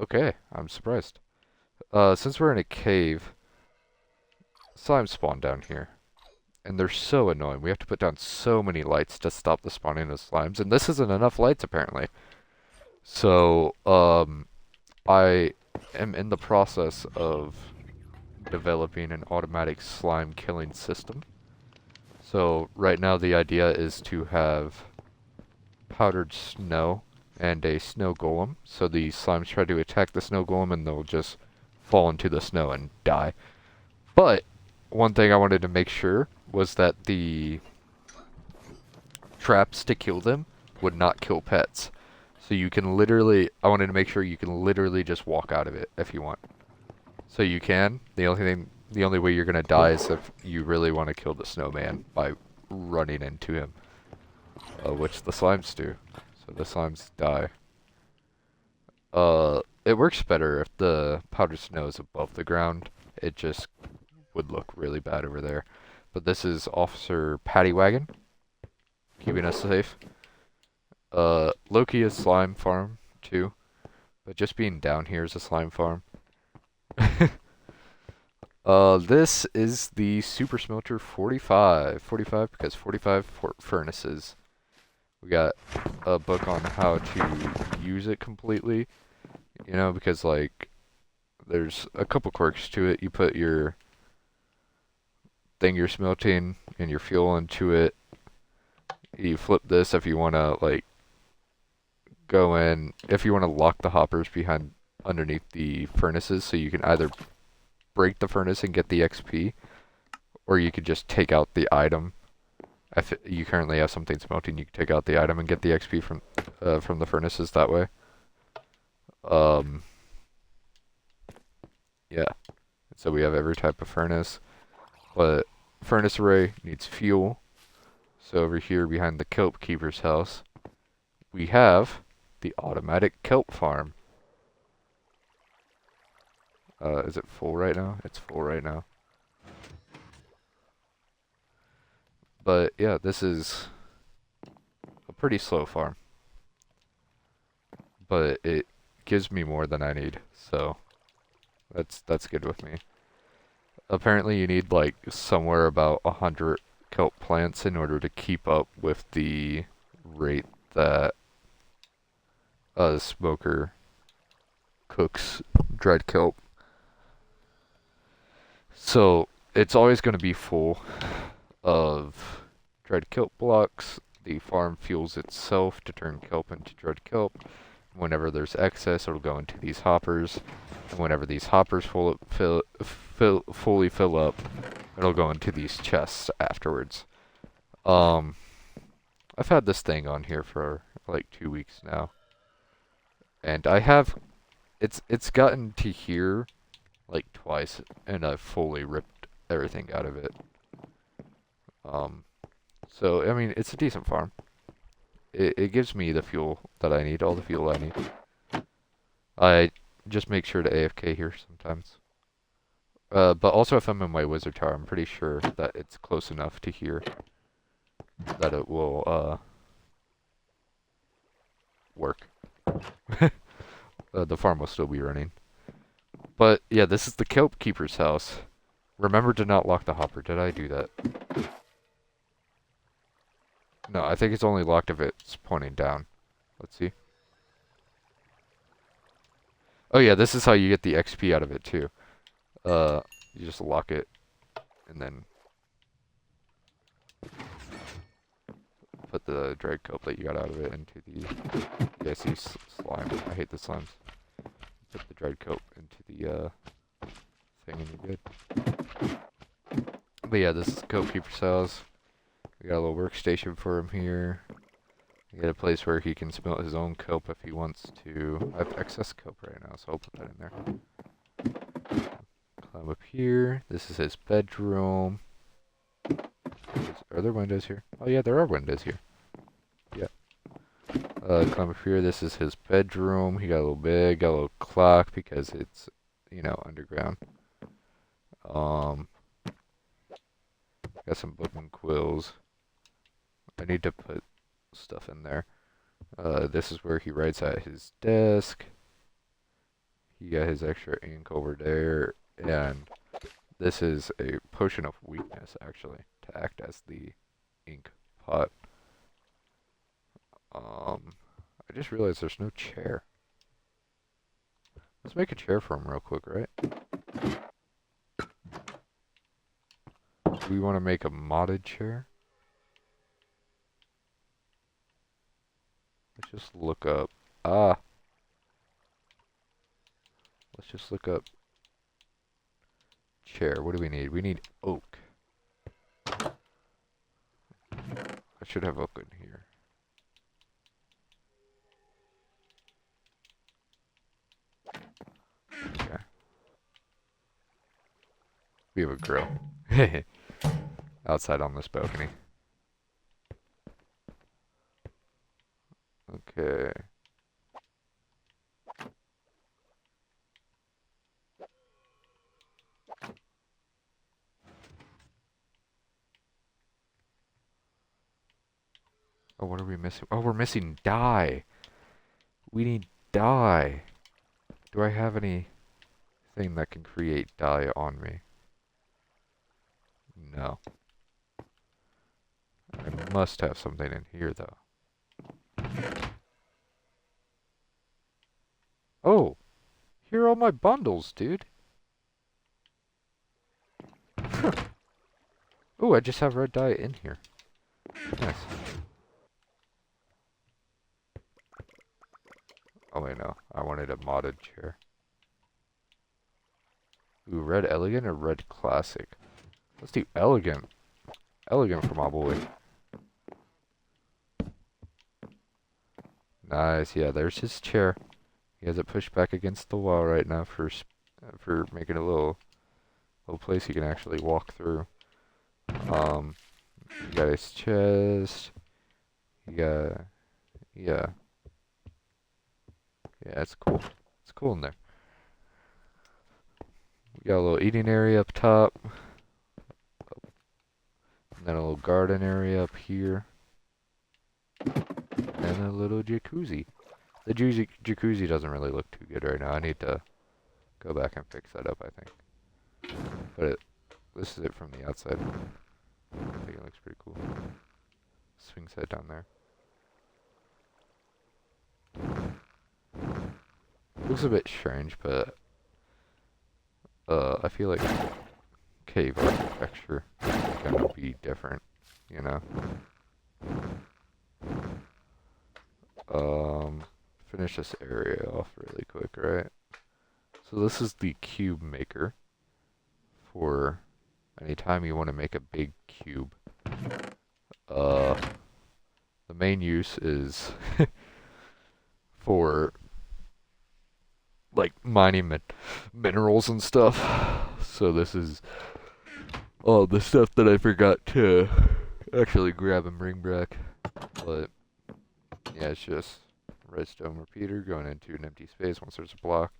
Okay, I'm surprised. Since we're in a cave, slimes spawn down here. And they're so annoying. We have to put down so many lights to stop the spawning of slimes, and this isn't enough lights, apparently. So, I am in the process of developing an automatic slime killing system. So right now the idea is to have powdered snow and a snow golem. So the slimes try to attack the snow golem and they'll just fall into the snow and die. But one thing I wanted to make sure was that the traps to kill them would not kill pets. So you can literally, I wanted to make sure you can literally just walk out of it if you want. So you can. The only way you're gonna die is if you really want to kill the snowman by running into him. Which the slimes do. So the slimes die. It works better if the powdered snow is above the ground. It just would look really bad over there. But this is Officer Paddy Wagon, keeping us safe. Loki is slime farm too, but just being down here is a slime farm. This is the Super Smelter 45. 45 because 45 furnaces. We got a book on how to use it completely. You know, because like, there's a couple quirks to it. You put your thing you're smelting and your fuel into it. You flip this if you want to like go in, if you want to lock the hoppers behind underneath the furnaces, so you can either break the furnace and get the XP, or you could just take out the item. If you currently have something smelting, you can take out the item and get the XP from the furnaces that way. Yeah. So we have every type of furnace, but furnace array needs fuel. So over here behind the kelp keeper's house, we have the automatic kelp farm. Is it full right now? It's full right now. But yeah, this is a pretty slow farm. But it gives me more than I need, so that's good with me. Apparently you need like somewhere about 100 kelp plants in order to keep up with the rate that a smoker cooks dried kelp. So it's always going to be full of dried kelp blocks. The farm fuels itself to turn kelp into dried kelp. Whenever there's excess, it'll go into these hoppers. And whenever these hoppers fully fill up, it'll go into these chests afterwards. I I've had this thing on here for like 2 weeks now, and I have it's gotten to here like twice, and I've fully ripped everything out of it. So I mean, it's a decent farm. It gives me the fuel that I need, all the fuel I need. I just make sure to AFK here sometimes. But also if I'm in my wizard tower, I'm pretty sure that it's close enough to here that it will work. The farm will still be running. But yeah, this is the kelp keeper's house. Remember to not lock the hopper. Did I do that? No, I think it's only locked if it's pointing down. Let's see. Oh yeah, this is how you get the XP out of it too. You just lock it and then put the drag kelp that you got out of it into the... Yeah, see, slime. I hate the slimes. Put the dried kelp into the thing and you're good. But yeah, this is the kelp keeper's house. We got a little workstation for him here. We got a place where he can smelt his own kelp if he wants to. I have excess kelp right now, so I'll put that in there. Climb up here. This is his bedroom. Are there windows here? Oh yeah, there are windows here. Yeah. Climb up here. This is his bedroom. He got a little bed, got a little clock because it's, you know, underground. Got some book and quills. I need to put stuff in there. This is where he writes at his desk. He got his extra ink over there, and this is a potion of weakness, actually, to act as the ink pot. I just realized there's no chair. Let's make a chair for him real quick, right? Do we want to make a modded chair? Let's just look up. Let's just look up chair. What do we need? We need oak. I should have oak in here. Okay. We have a grill. Outside on this balcony. Okay. Oh, what are we missing? Oh, we're missing dye. We need dye. Do I have anything that can create dye on me? No. I must have something in here, though. Oh! Here are all my bundles, dude. Oh, I just have red dye in here. Nice. Oh wait, no. I wanted a modded chair. Ooh, red elegant or red classic? Let's do elegant. Elegant for my boy. Nice, yeah, there's his chair. He has it pushed back against the wall right now for making a little place he can actually walk through. You got his chest. You got, yeah. Yeah, it's cool. It's cool in there. We got a little eating area up top. And then a little garden area up here. And a little jacuzzi. The jacuzzi doesn't really look too good right now. I need to go back and fix that up, I think. But this is it from the outside. I think it looks pretty cool. Swing set down there. Looks a bit strange, but I feel like cave architecture is gonna be different, you know. Finish this area off really quick, right? So this is the cube maker for anytime you want to make a big cube. The main use is for like mining minerals and stuff. So this is all the stuff that I forgot to actually grab and bring back. But yeah, it's just redstone repeater going into an empty space. Once there's a block,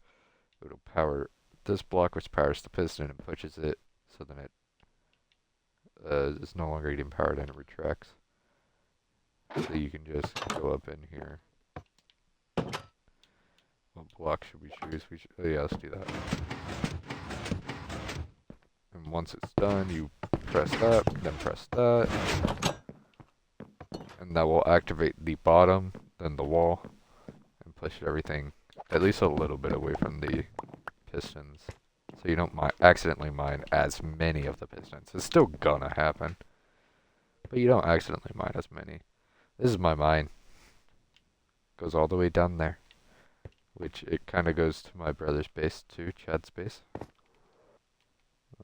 it'll power this block, which powers the piston and pushes it, so then it is no longer getting powered and it retracts. So you can just go up in here. What block should we choose? Oh yeah, let's do that. And once it's done, you press that, then press that. And that will activate the bottom, then the wall, and push everything at least a little bit away from the pistons. So you don't accidentally mine as many of the pistons. It's still gonna happen, but you don't accidentally mine as many. This is my mine. Goes all the way down there, which it kind of goes to my brother's base too, Chad's base.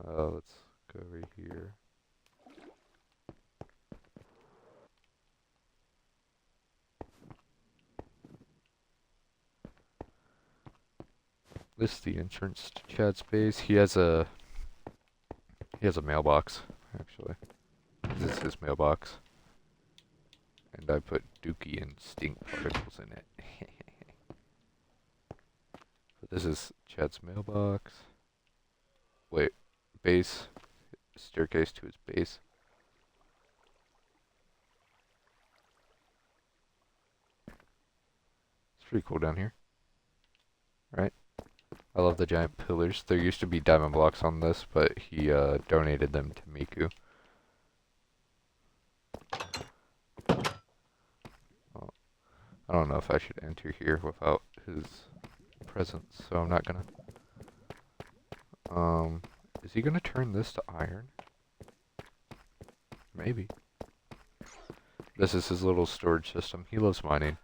Let's go over here. This is the entrance to Chad's base. He has a mailbox, actually. This is his mailbox. And I put dookie and stink particles in it. But this is Chad's mailbox. Wait, base. Staircase to his base. It's pretty cool down here. Right? I love the giant pillars. There used to be diamond blocks on this, but he donated them to Miku. Well, I don't know if I should enter here without his presence, so I'm not gonna. Is he gonna turn this to iron? Maybe. This is his little storage system. He loves mining.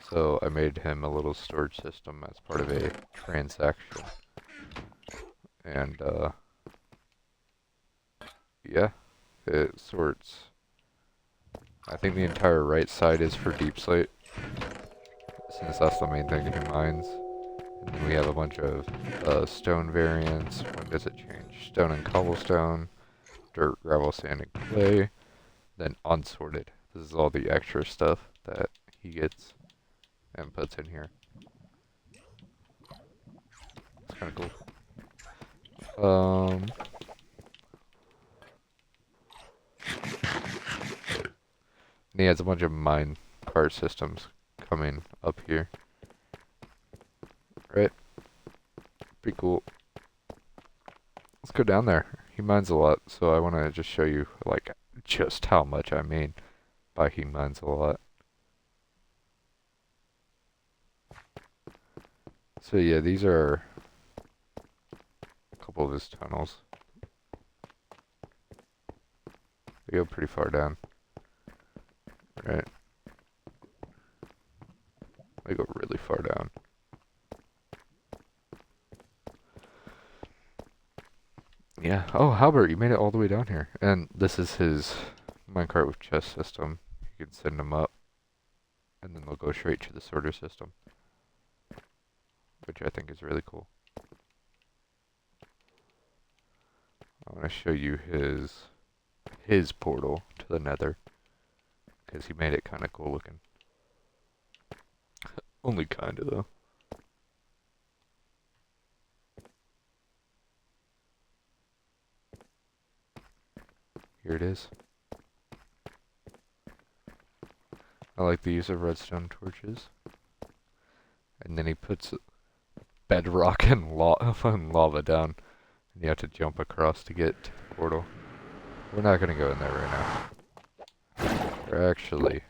So I made him a little storage system as part of a transaction. And, yeah, it sorts. I think the entire right side is for deep slate, since that's the main thing he mines. And then we have a bunch of stone variants. When does it change? Stone and cobblestone, dirt, gravel, sand, and clay. Then unsorted. This is all the extra stuff that he gets and puts in here. It's kind of cool. And he has a bunch of mine cart systems coming up here. Right? Pretty cool. Let's go down there. He mines a lot, so I want to just show you, like, just how much I mean by he mines a lot. So yeah, these are a couple of his tunnels. They go pretty far down. Right? They go really far down. Yeah. Oh, Halbert, you made it all the way down here. And this is his minecart with chest system. You can send them up, and then they'll go straight to the sorter system, which I think is really cool. I want to show you his portal to the nether, because he made it kind of cool looking. Only kinda though. Here it is. I like the use of redstone torches. And then he puts bedrock and lava down. And you have to jump across to get to the portal. We're not gonna go in there right now. We're actually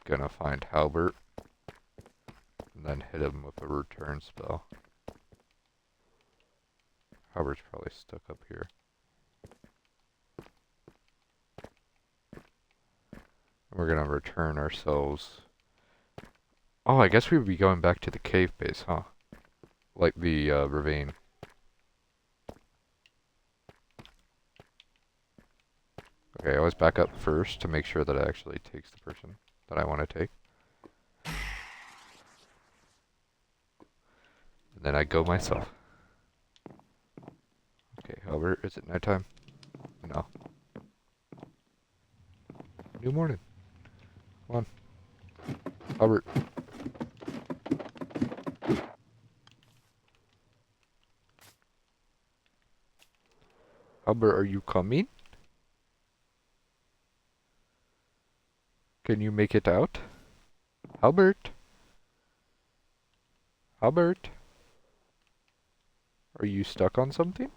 gonna find Halbert. And then hit him with a return spell. Halbert's probably stuck up here. We're gonna return ourselves. Oh, I guess we would be going back to the cave base, huh? Like the ravine. Okay, I always back up first to make sure that it actually takes the person that I want to take. And then I go myself. Okay, Albert, is it nighttime? No. New morning. Come on. Albert. Albert, are you coming? Can you make it out? Albert? Albert? Are you stuck on something?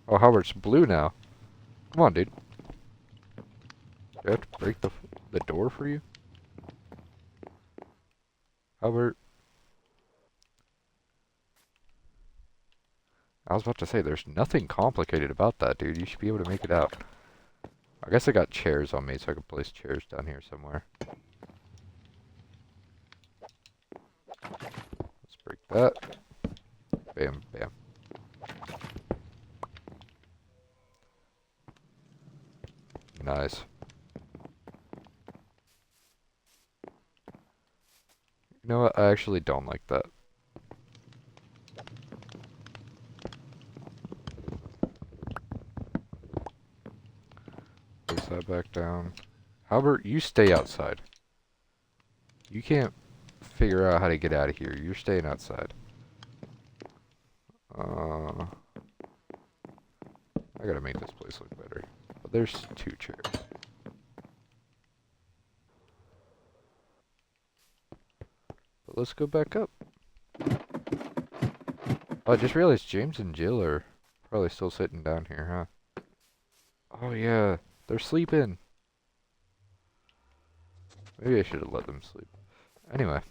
Oh, Albert's blue now. Come on, dude. Do I have to break the door for you? Albert? I was about to say, there's nothing complicated about that, dude. You should be able to make it out. I guess I got chairs on me, so I could place chairs down here somewhere. Let's break that. Bam, bam. Nice. You know what? I actually don't like that. Place that back down. Albert, you stay outside. You can't figure out how to get out of here. You're staying outside. I gotta make this place look better. But there's 2 chairs. But let's go back up. Oh, I just realized James and Jill are probably still sitting down here, huh? Oh yeah, they're sleeping. Maybe I should have let them sleep. Anyway,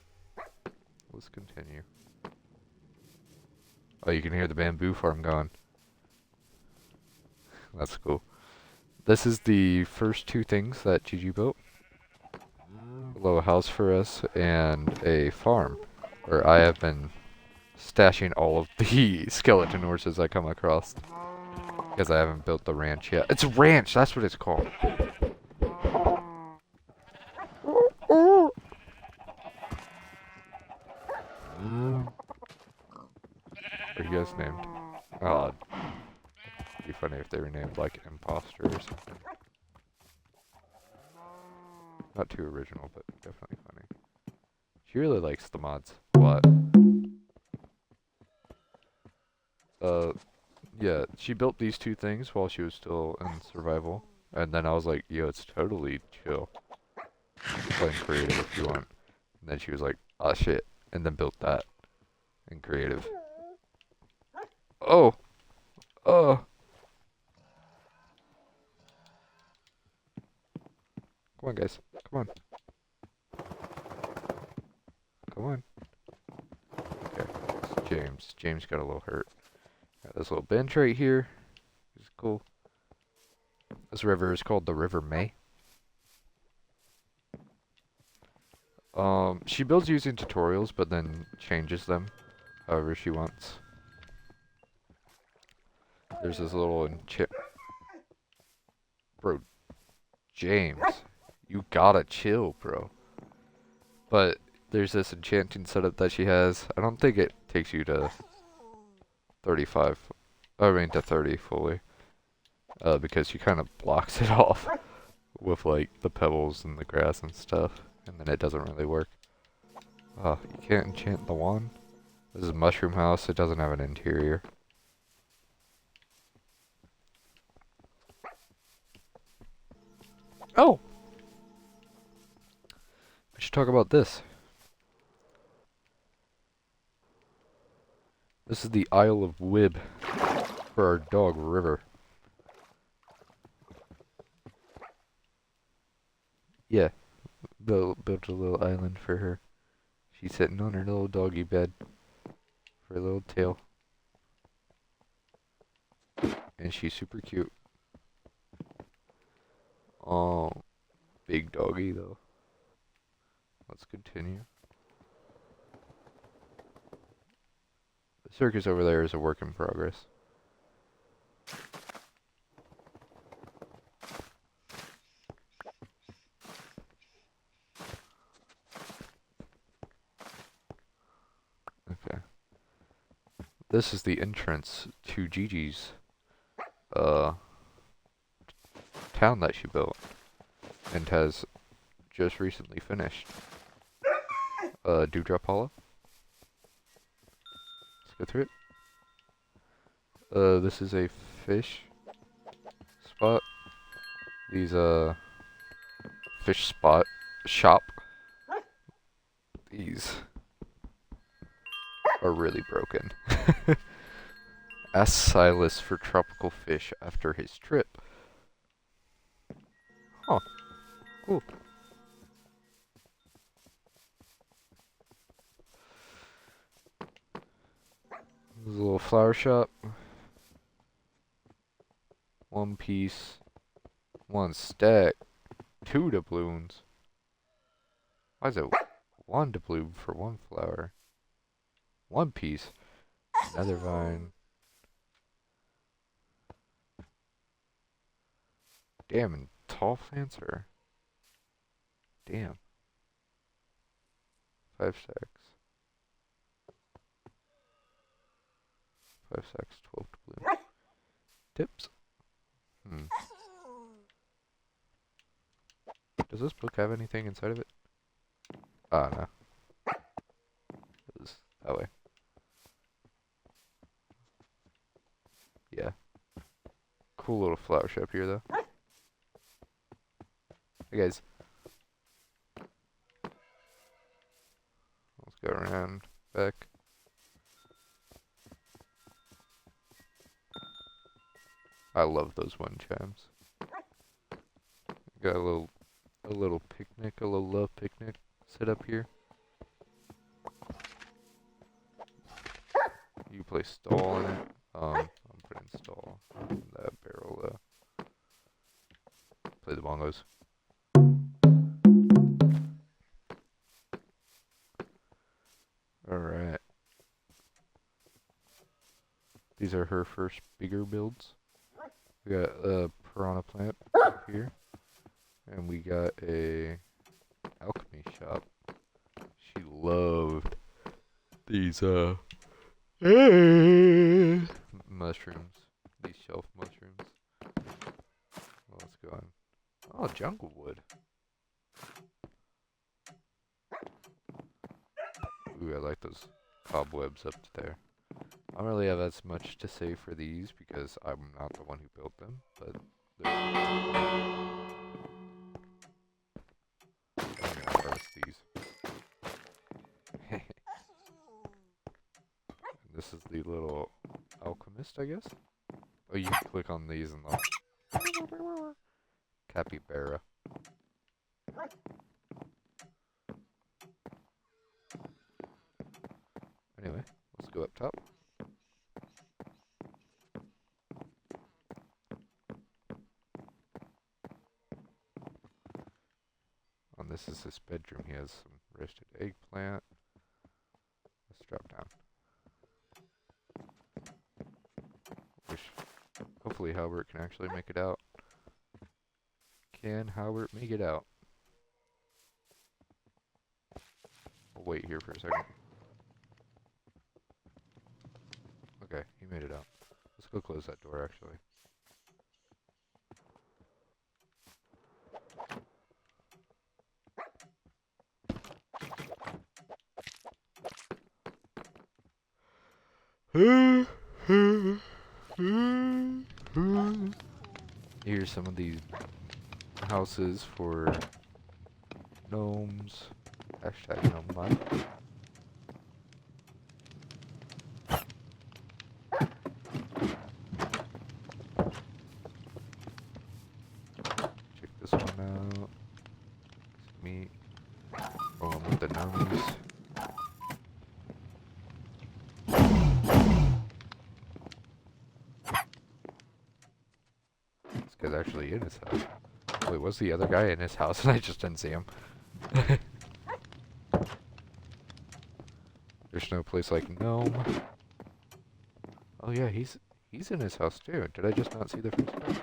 let's continue. Oh, you can hear the bamboo farm going. That's cool. This is the first 2 things that Gigi built. A little house for us and a farm where I have been stashing all of the skeleton horses I come across. Because I haven't built the ranch yet. It's a ranch! That's what it's called. What are you guys named? Oh, it'd be funny if they were named like Imposter or something. Not too original, but definitely funny. She really likes the mods a lot. Yeah, she built these 2 things while she was still in survival. And then I was like, yo, it's totally chill. Playing creative if you want. And then she was like, oh shit. And then built that. In creative. Oh! Oh! Come on, guys. Come on. Come on. Okay. It's James. James got a little hurt. Got this little bench right here. It's cool. This river is called the River May. She builds using tutorials, but then changes them however she wants. There's this little enchant. Bro, James, you gotta chill, bro. But there's this enchanting setup that she has. I don't think it takes you to 35. I mean to 30 fully. Because she kind of blocks it off with like the pebbles and the grass and stuff. And then it doesn't really work. Oh, you can't enchant the wand? This is a mushroom house. It doesn't have an interior. Oh! I should talk about this. This is the Isle of Wib for our dog, River. Yeah, built a little island for her. She's sitting on her little doggy bed for her little tail. And she's super cute. Oh, big doggy though. Let's continue. The circus over there is a work in progress. This is the entrance to Gigi's uh town that she built and has just recently finished. Dewdrop Hollow. Let's go through it. This is a fish spot. These fish spot shop. These are really broken. Ask Silas for tropical fish after his trip. Huh. Cool. There's a little flower shop. One piece. One stack. 2 doubloons. Why is it 1 doubloon for 1 flower? 1 piece. Another vine. Damn, and tall plants are... Damn. 5 stacks. 5 stacks, 12 doubloons. Tips. Does this book have anything inside of it? Ah, no. It was that way. Yeah. Cool little flower shop here, though. Hey, guys. Let's go around, back. I love those wind chimes. Got a little picnic, a little love picnic set up here. You play stall in it. I'm putting stall in that barrel. Play the bongos. Alright. These are her first bigger builds. We got a piranha plant up here. And we got a alchemy shop. She loved these mushrooms. These shelf mushrooms. Well, let's go on. Oh, jungle wood. Ooh, I like those cobwebs up there. I don't really have as much to say for these because I'm not the one who built them, but I'm gonna harvest these. This is the little alchemist, I guess? Oh, you can click on these and they'll... Capybara. Anyway, let's go up top. This is his bedroom. He has some roasted eggplant. Let's drop down. Hopefully Halbert can actually make it out. Can Halbert make it out? I'll wait here for a second. Okay, he made it out. Let's go close that door actually. Here's some of these houses for gnomes. Hashtag gnome mod. Check this one out. It's me. Oh, with the gnomes. This guy's actually in his house. Wait, was the other guy in his house and I just didn't see him? There's no place like gnome. Oh yeah, he's in his house too. Did I just not see the first guy?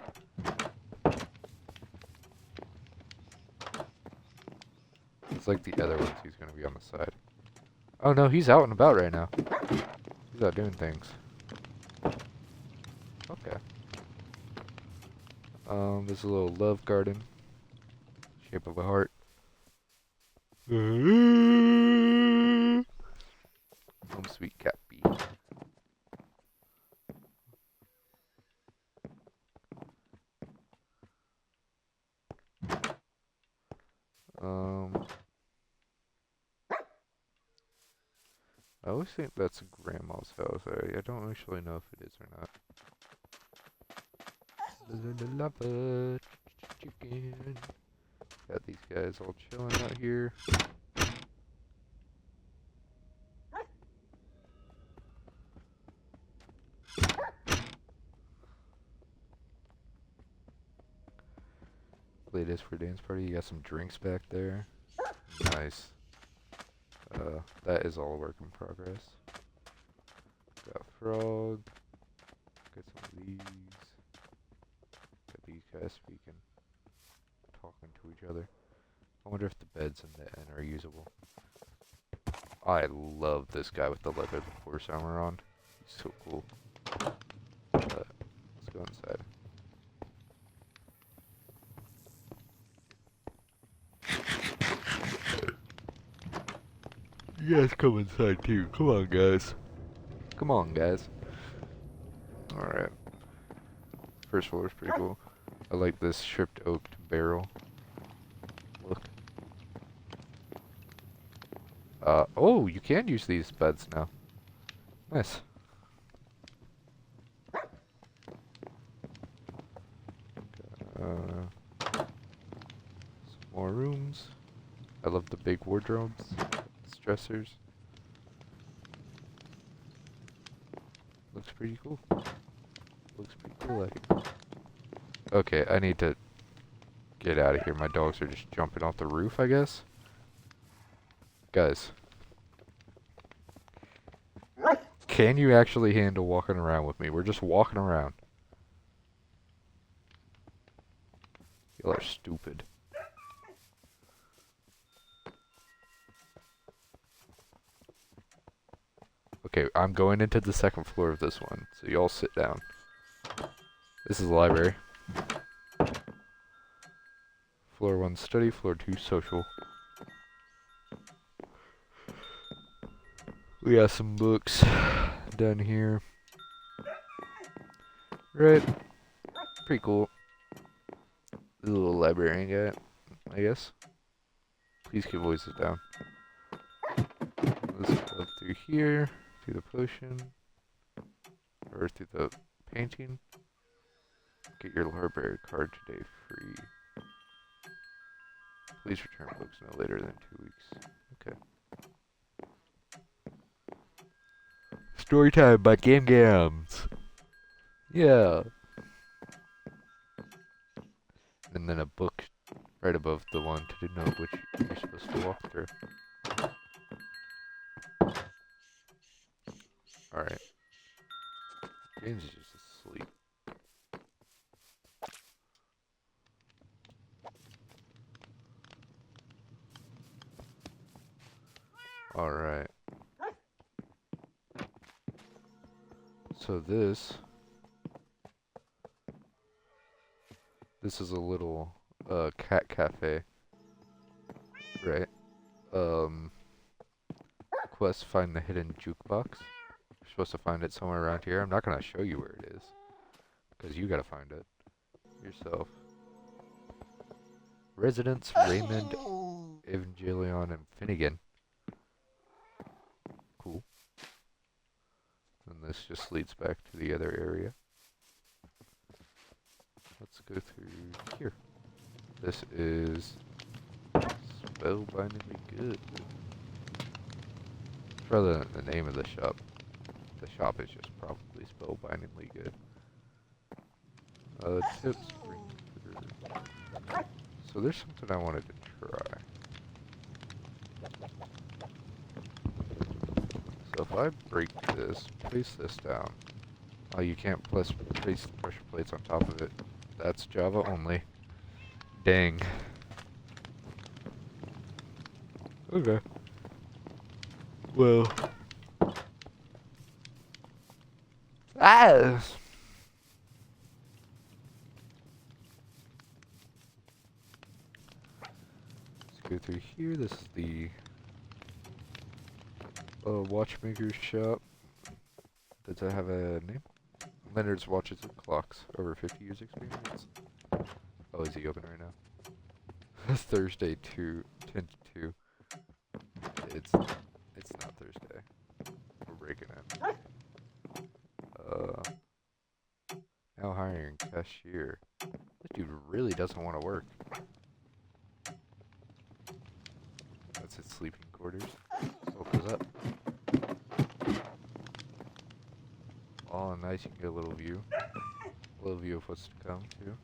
It's like the other ones, he's gonna be on the side. Oh no, he's out and about right now. He's out doing things. Okay. There's a little love garden. Shape of a heart. Home sweet Cappy. I always think that's Grandma's house. I don't actually know if it is or not. Lava chicken. Got these guys all chilling out here. Latest for dance party. You got some drinks back there. Nice. That is all work in progress. Got frog. Got some of these. Got these guys speaking, talking to each other. I wonder if the beds in the inn are usable. I love this guy with the leather horse armor on. He's so cool. Let's go inside. You guys come inside too. Come on, guys. Come on, guys. Alright. First floor is pretty cool. I like this stripped oak barrel. Look. Oh, you can use these beds now. Nice. Some more rooms. I love the big wardrobes. Dressers. Looks pretty cool. Looks pretty cool, I think. Okay, I need to get out of here. My dogs are just jumping off the roof, I guess. Guys. Can you actually handle walking around with me? We're just walking around. Y'all are stupid. Okay, I'm going into the second floor of this one, so y'all sit down. This is the library. Floor 1 study, floor 2 social. We got some books down here. Right. Pretty cool. The little librarian guy, I guess. Please keep voices down. Let's go up through here. Through the potion, or through the painting. Get your library card today free. Please return books no later than 2 weeks. Okay. Story time by Gam Gams. Yeah. And then a book right above the one to denote which you're supposed to walk through. Alright. James is just asleep. Alright. So this is a little cat cafe. Right? Quest find the hidden jukebox. You're supposed to find it somewhere around here. I'm not gonna show you where it is, because you gotta find it yourself. Residents Raymond, Evangelion, and Finnegan. Cool. And this just leads back to the other area. Let's go through here. This is spellbindingly good. It's rather than the name of the shop. The shop is just probably spellbindingly good. Tips. So there's something I wanted to try. So if I break this, place this down. Oh, you can't place pressure plates on top of it. That's Java only. Dang. Okay. Well. Ah! Let's go through here. This is the watchmaker's shop. Does that have a name? Leonard's Watches and Clocks. Over 50 years experience. Oh, is he open right now? Thursday 10 to 2. It's not Thursday. We're breaking it. Now hiring cashier. This dude really doesn't want to work. That's his sleeping quarters. Opens up. Oh, nice. You can get a little view. A little view of what's to come, too.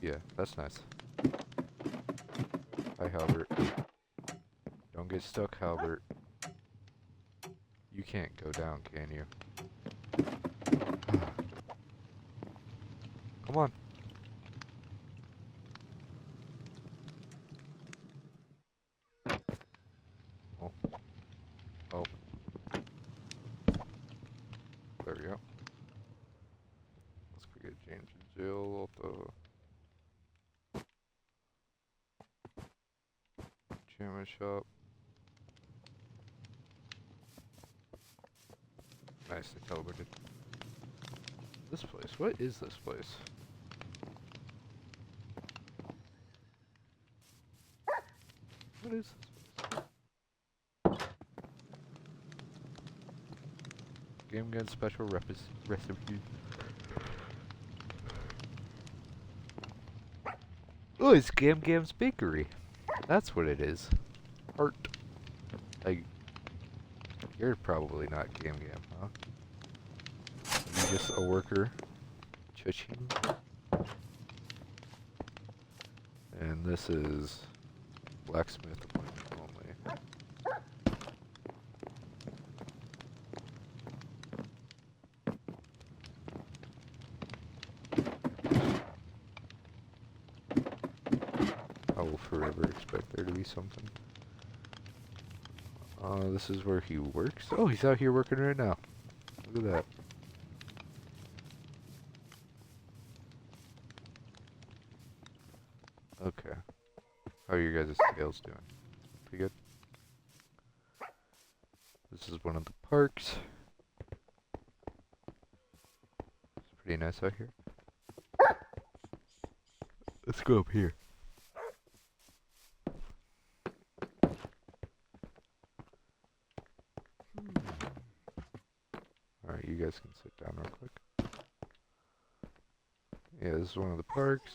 Yeah, that's nice. Hi, Halbert. Don't get stuck, Halbert. You can't go down, can you? Come on. Oh. Oh. There we go. Let's go get James in jail at the Jammer shop. Nice, they teleported. This place. What is this place? What is this place? Game Gun special recipe. Oh, it's Gam Gam's Bakery. That's what it is. Art. Like, you're probably not Gam Gam, huh? You're just a worker. Cha-ching. And this is blacksmith appointment only. I will forever expect there to be something. This is where he works. Oh, he's out here working right now. Look at that. Okay. How are your guys' scales doing? Pretty good? This is one of the parks. It's pretty nice out here. Let's go up here. Alright, you guys can sit down real quick. Yeah, this is one of the parks.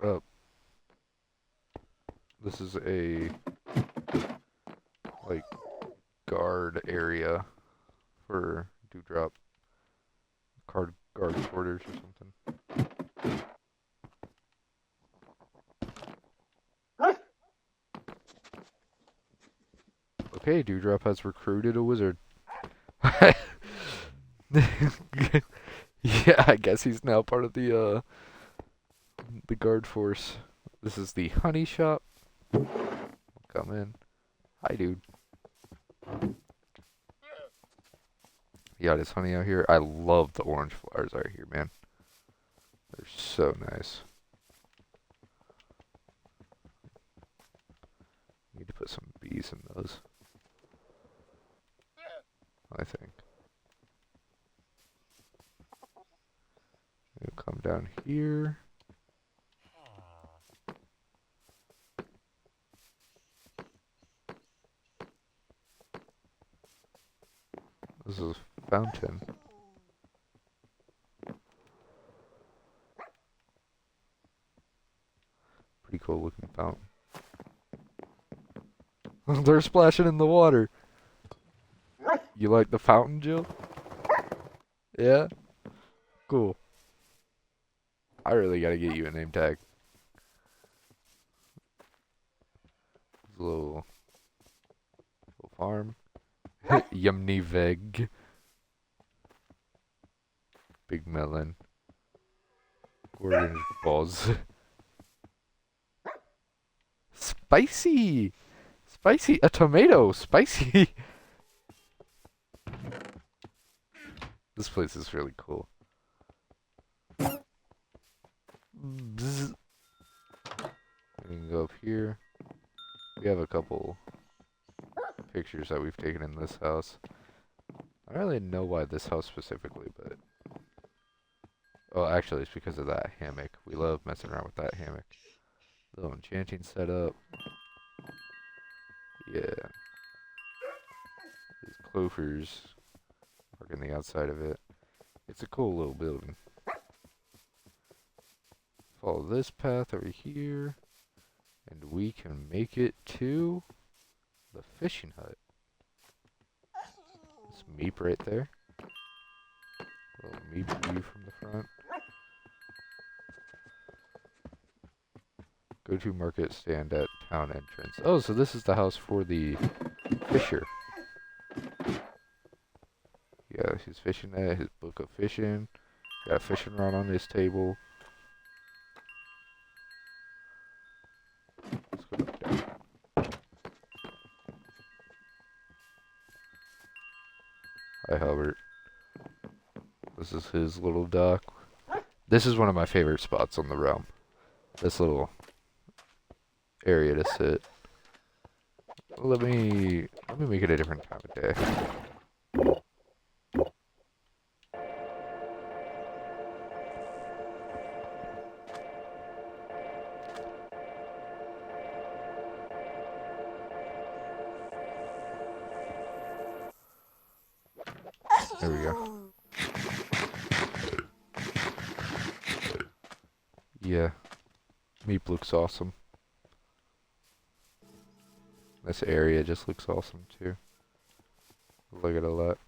Oh. This is a, like, guard area for Dewdrop. Guard quarters or something. Okay, Dewdrop has recruited a wizard. Yeah, I guess he's now part of the guard force. This is the honey shop. Come in. Hi, dude. He got his honey out here. I love the orange flowers out here, man. They're so nice. Need to put some bees in those, I think. We'll come down here. This is a fountain. Pretty cool looking fountain. They're splashing in the water. You like the fountain, Jill? Yeah? Cool. I really gotta get you a name tag. Little farm. Yummy veg. Big melon. Orange balls. Spicy! Spicy! A tomato! Spicy! This place is really cool. Bzz. We can go up here. We have a couple pictures that we've taken in this house. I don't really know why this house specifically, but... Oh, actually, it's because of that hammock. We love messing around with that hammock. Little enchanting setup. Yeah. There's clovers working the outside of it. It's a cool little building. Follow this path over here, and we can make it to the fishing hut. It's Meep right there. Little Meep view from the front. Go to market stand at town entrance. Oh, so this is the house for the fisher. Yeah, he's fishing at his book of fishing. Got a fishing rod on his table. Let's go back down. Hi, Albert. This is his little dock. This is one of my favorite spots on the realm. This little area to sit. Let me make it a different time of day. There we go. Yeah. Meep looks awesome. This area just looks awesome too. Like it a lot.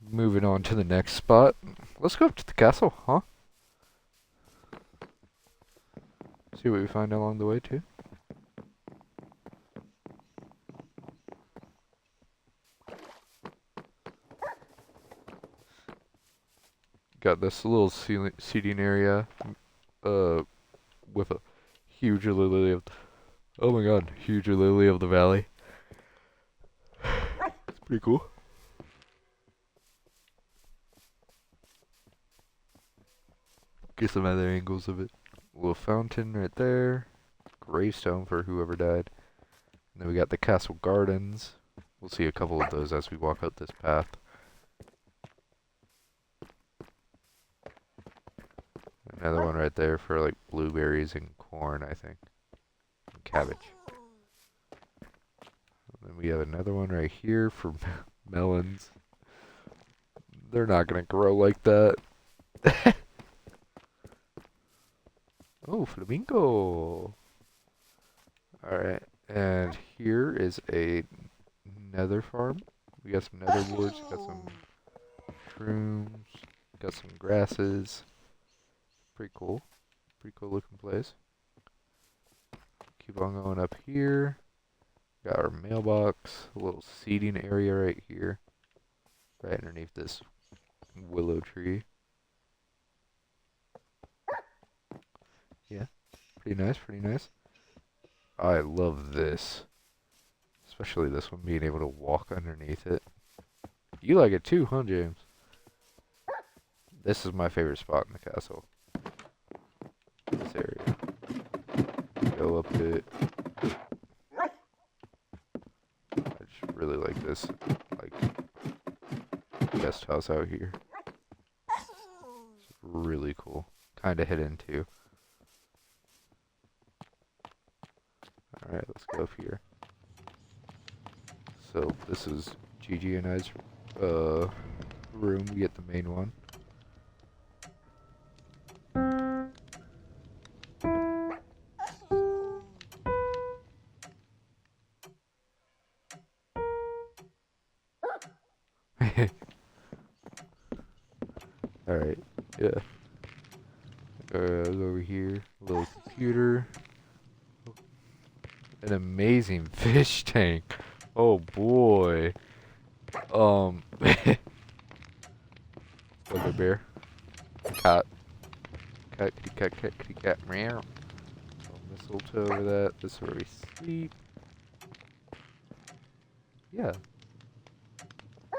Moving on to the next spot. Let's go up to the castle, huh? See what we find along the way too. Got this little seating area, with a huge lily of, oh my god, huge lily of the valley. It's pretty cool. Get some other angles of it. A little fountain right there. Gravestone for whoever died. And then we got the castle gardens. We'll see a couple of those as we walk out this path. Another one right there for like blueberries and corn, I think. And cabbage. And then we have another one right here for melons. They're not gonna grow like that. Oh, flamingo! Alright, and here is a nether farm. We got some nether woods, got some shrooms, got some grasses. Pretty cool. Pretty cool looking place. Keep on going up here. Got our mailbox, a little seating area right here. Right underneath this willow tree. Yeah, pretty nice, pretty nice. I love this. Especially this one, being able to walk underneath it. You like it too, huh, James? This is my favorite spot in the castle. This area. Go up it. I just really like this, like, guest house out here. It's really cool. Kinda hidden too. Alright, let's go up here. So this is Gigi and I's room. We get the main one. Alright, yeah. Go over here. Little computer. An amazing fish tank. Oh boy. Bugger bear. Cat. kitty cat, kitty cat, meow. Mistletoe over that. This is where we sleep. Yeah.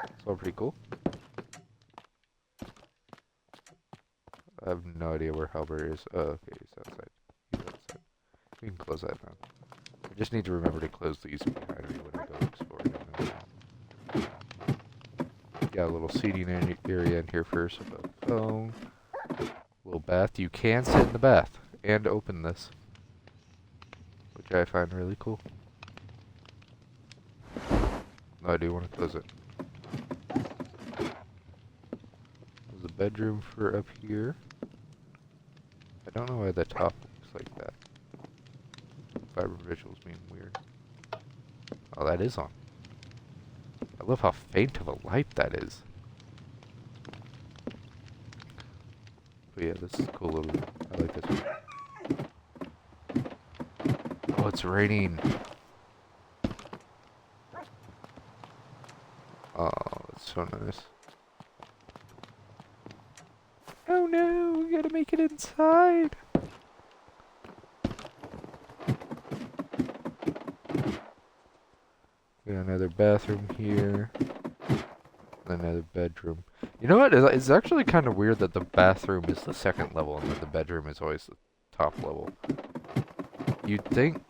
It's all pretty cool. I have no idea where Halbert is. Oh, okay, he's outside. He's outside. We can close that now. I just need to remember to close these behind me when I go exploring. Got a little seating area in here first with a phone. Little bath. You can sit in the bath and open this, which I find really cool. No, I do want to close it. There's a bedroom for up here. I don't know why the top looks like that. Fiber visuals being weird. Oh, that is on. I love how faint of a light that is. But yeah, this is a cool little... I like this one. Oh, it's raining. Oh, that's so nice. Oh no, we gotta make it inside. Got another bathroom here. Another bedroom. You know what? It's actually kind of weird that the bathroom is the second level and that the bedroom is always the top level. You'd think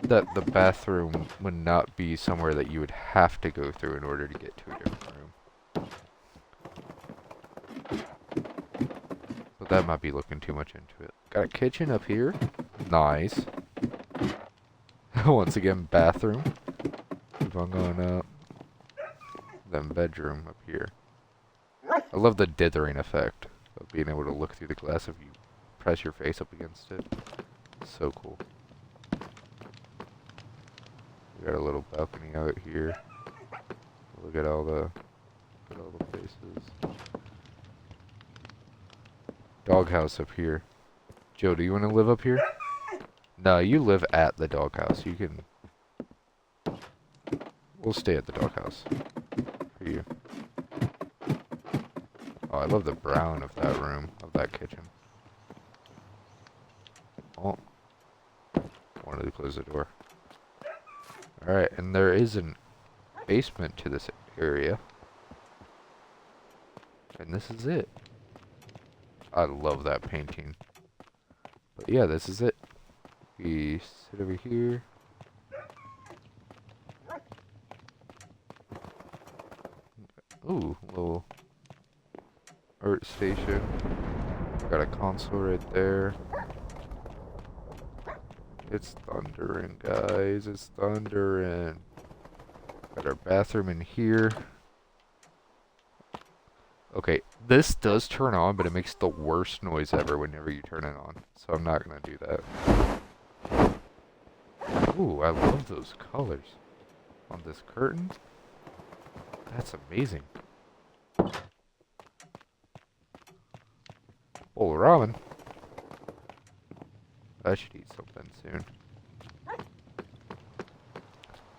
that the bathroom would not be somewhere that you would have to go through in order to get to a different room. But that might be looking too much into it. Got a kitchen up here. Nice. Once again, bathroom. Keep on going up. Then bedroom up here. I love the dithering effect of being able to look through the glass if you press your face up against it. So cool. We got a little balcony out here. Look at all the faces. Doghouse up here. Joe, do you want to live up here? No, you live at the doghouse. You can... We'll stay at the doghouse. For you. Oh, I love the brown of that room, of that kitchen. Oh. Wanted to close the door. Alright, and there is a basement to this area. And this is it. I love that painting. But yeah, this is it. We sit over here. Ooh, little art station. Got a console right there. It's thundering, guys. It's thundering. Got our bathroom in here. Okay, this does turn on, but it makes the worst noise ever whenever you turn it on. So I'm not gonna do that. Ooh, I love those colors on this curtain. That's amazing. Oh, ramen. I should eat something soon.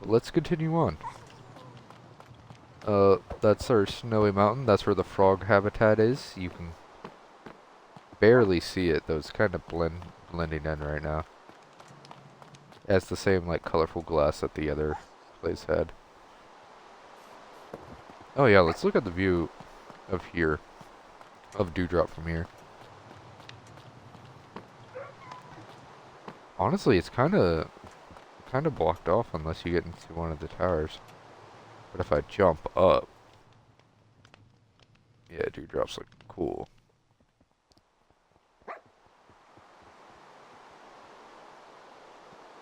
But let's continue on. That's our snowy mountain. That's where the frog habitat is. You can barely see it, though. It's kind of blending in right now. It has the same, like, colorful glass that the other place had. Oh yeah, let's look at the view of here. Of Dewdrop from here. Honestly, it's kind of blocked off unless you get into one of the towers. But if I jump up, yeah, Dewdrops look cool.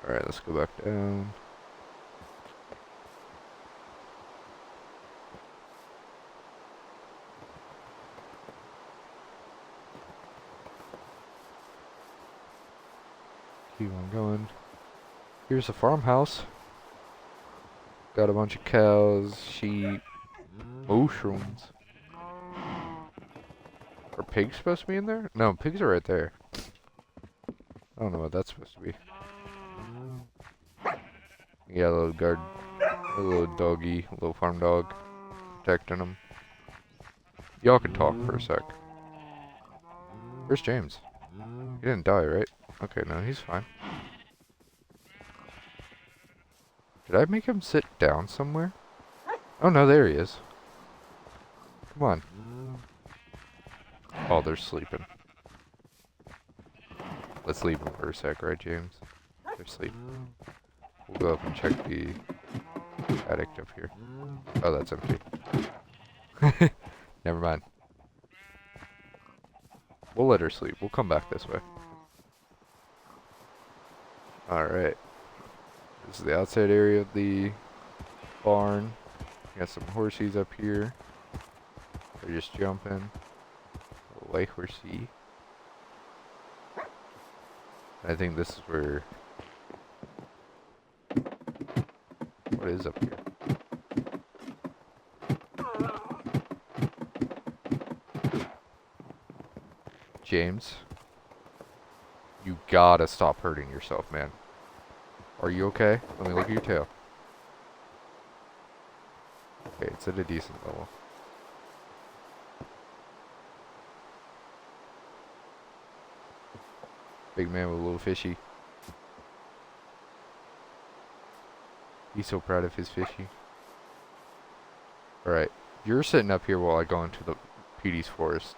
Alright, let's go back down. Keep on going. Here's a farmhouse. Got a bunch of cows, sheep, mushrooms. Are pigs supposed to be in there? No, pigs are right there. I don't know what that's supposed to be. Yeah, a little guard, a little doggy, a little farm dog, protecting them. Y'all can talk for a sec. Where's James? He didn't die, right? Okay, no, he's fine. Did I make him sit down somewhere? Oh no, there he is. Come on. Oh, they're sleeping. Let's leave them for a sec, right, James? They're sleeping. We'll go up and check the attic up here. Oh, that's empty. Never mind. We'll let her sleep. We'll come back this way. Alright. This is the outside area of the barn. Got some horsies up here. They're just jumping. A white horsey. I think this is where... What is up here? James? You gotta stop hurting yourself, man. Are you okay? Let me look at your tail. Okay, it's at a decent level. Big man with a little fishy. He's so proud of his fishy. Alright, you're sitting up here while I go into the Petey's forest.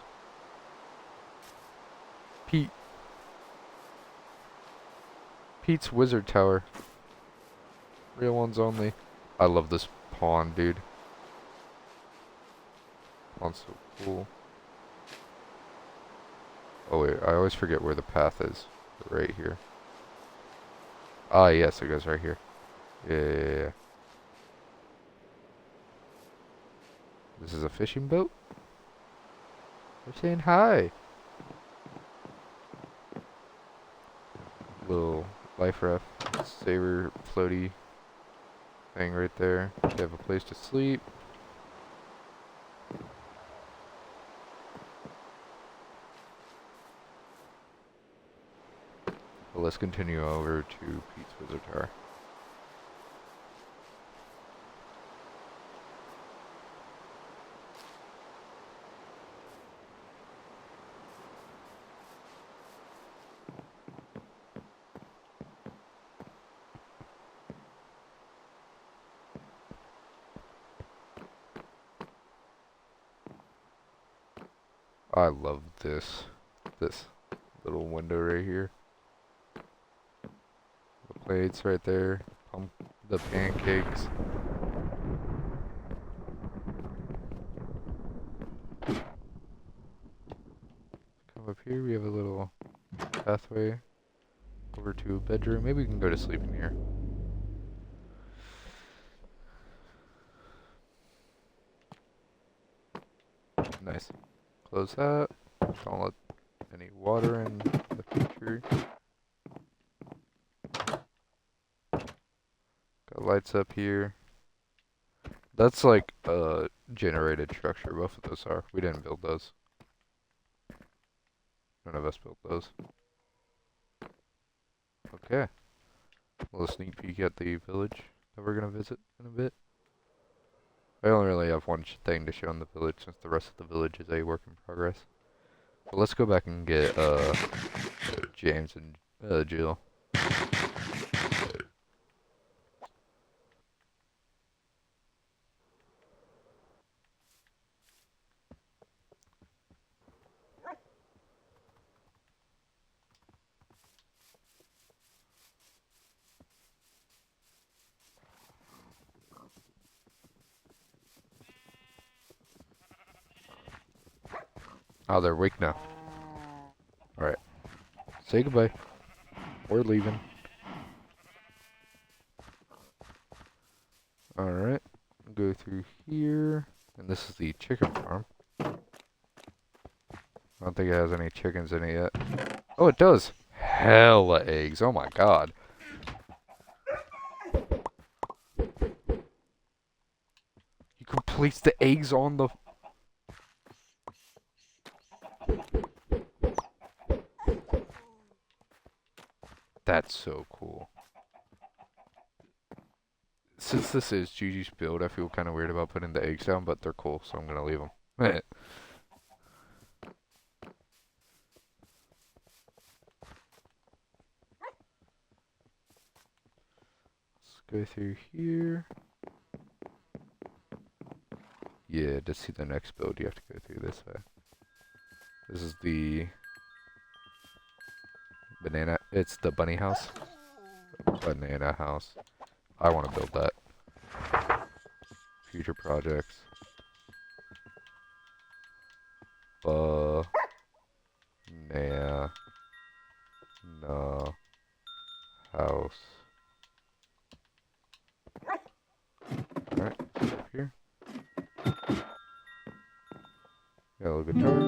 Pete. Pete's Wizard Tower. Real ones only. I love this pond, dude. Pond's so cool. Oh wait, I always forget where the path is. Right here. Ah, yes, it goes right here. Yeah. This is a fishing boat? They're saying hi. Little life raft, saver, floaty thing right there. They have a place to sleep. Well, let's continue over to Pete's Wizard Tower. I love this little window right here. The plates right there, the pancakes. Come up here, we have a little pathway over to a bedroom. Maybe we can go to sleep in here. Nice. Close that. Don't let any water in the future. Got lights up here. That's like a generated structure. Both of those are. We didn't build those. None of us built those. Okay. A little sneak peek at the village that we're gonna visit in a bit. I only really have one thing to show in the village since the rest of the village is a work in progress. But let's go back and get James and Jill. Oh, they're awake now. Alright. Say goodbye. We're leaving. Alright. Go through here. And this is the chicken farm. I don't think it has any chickens in it yet. Oh, it does. Hella eggs. Oh my god. You can place the eggs on the... That's so cool. Since this is Gigi's build, I feel kind of weird about putting the eggs down, but they're cool, so I'm gonna leave them. go through here. Yeah, to see the next build, you have to go through this way. This is the banana. It's the bunny house. Banana house. I want to build that. Future projects. Banana house. Alright, up here. Got a little guitar.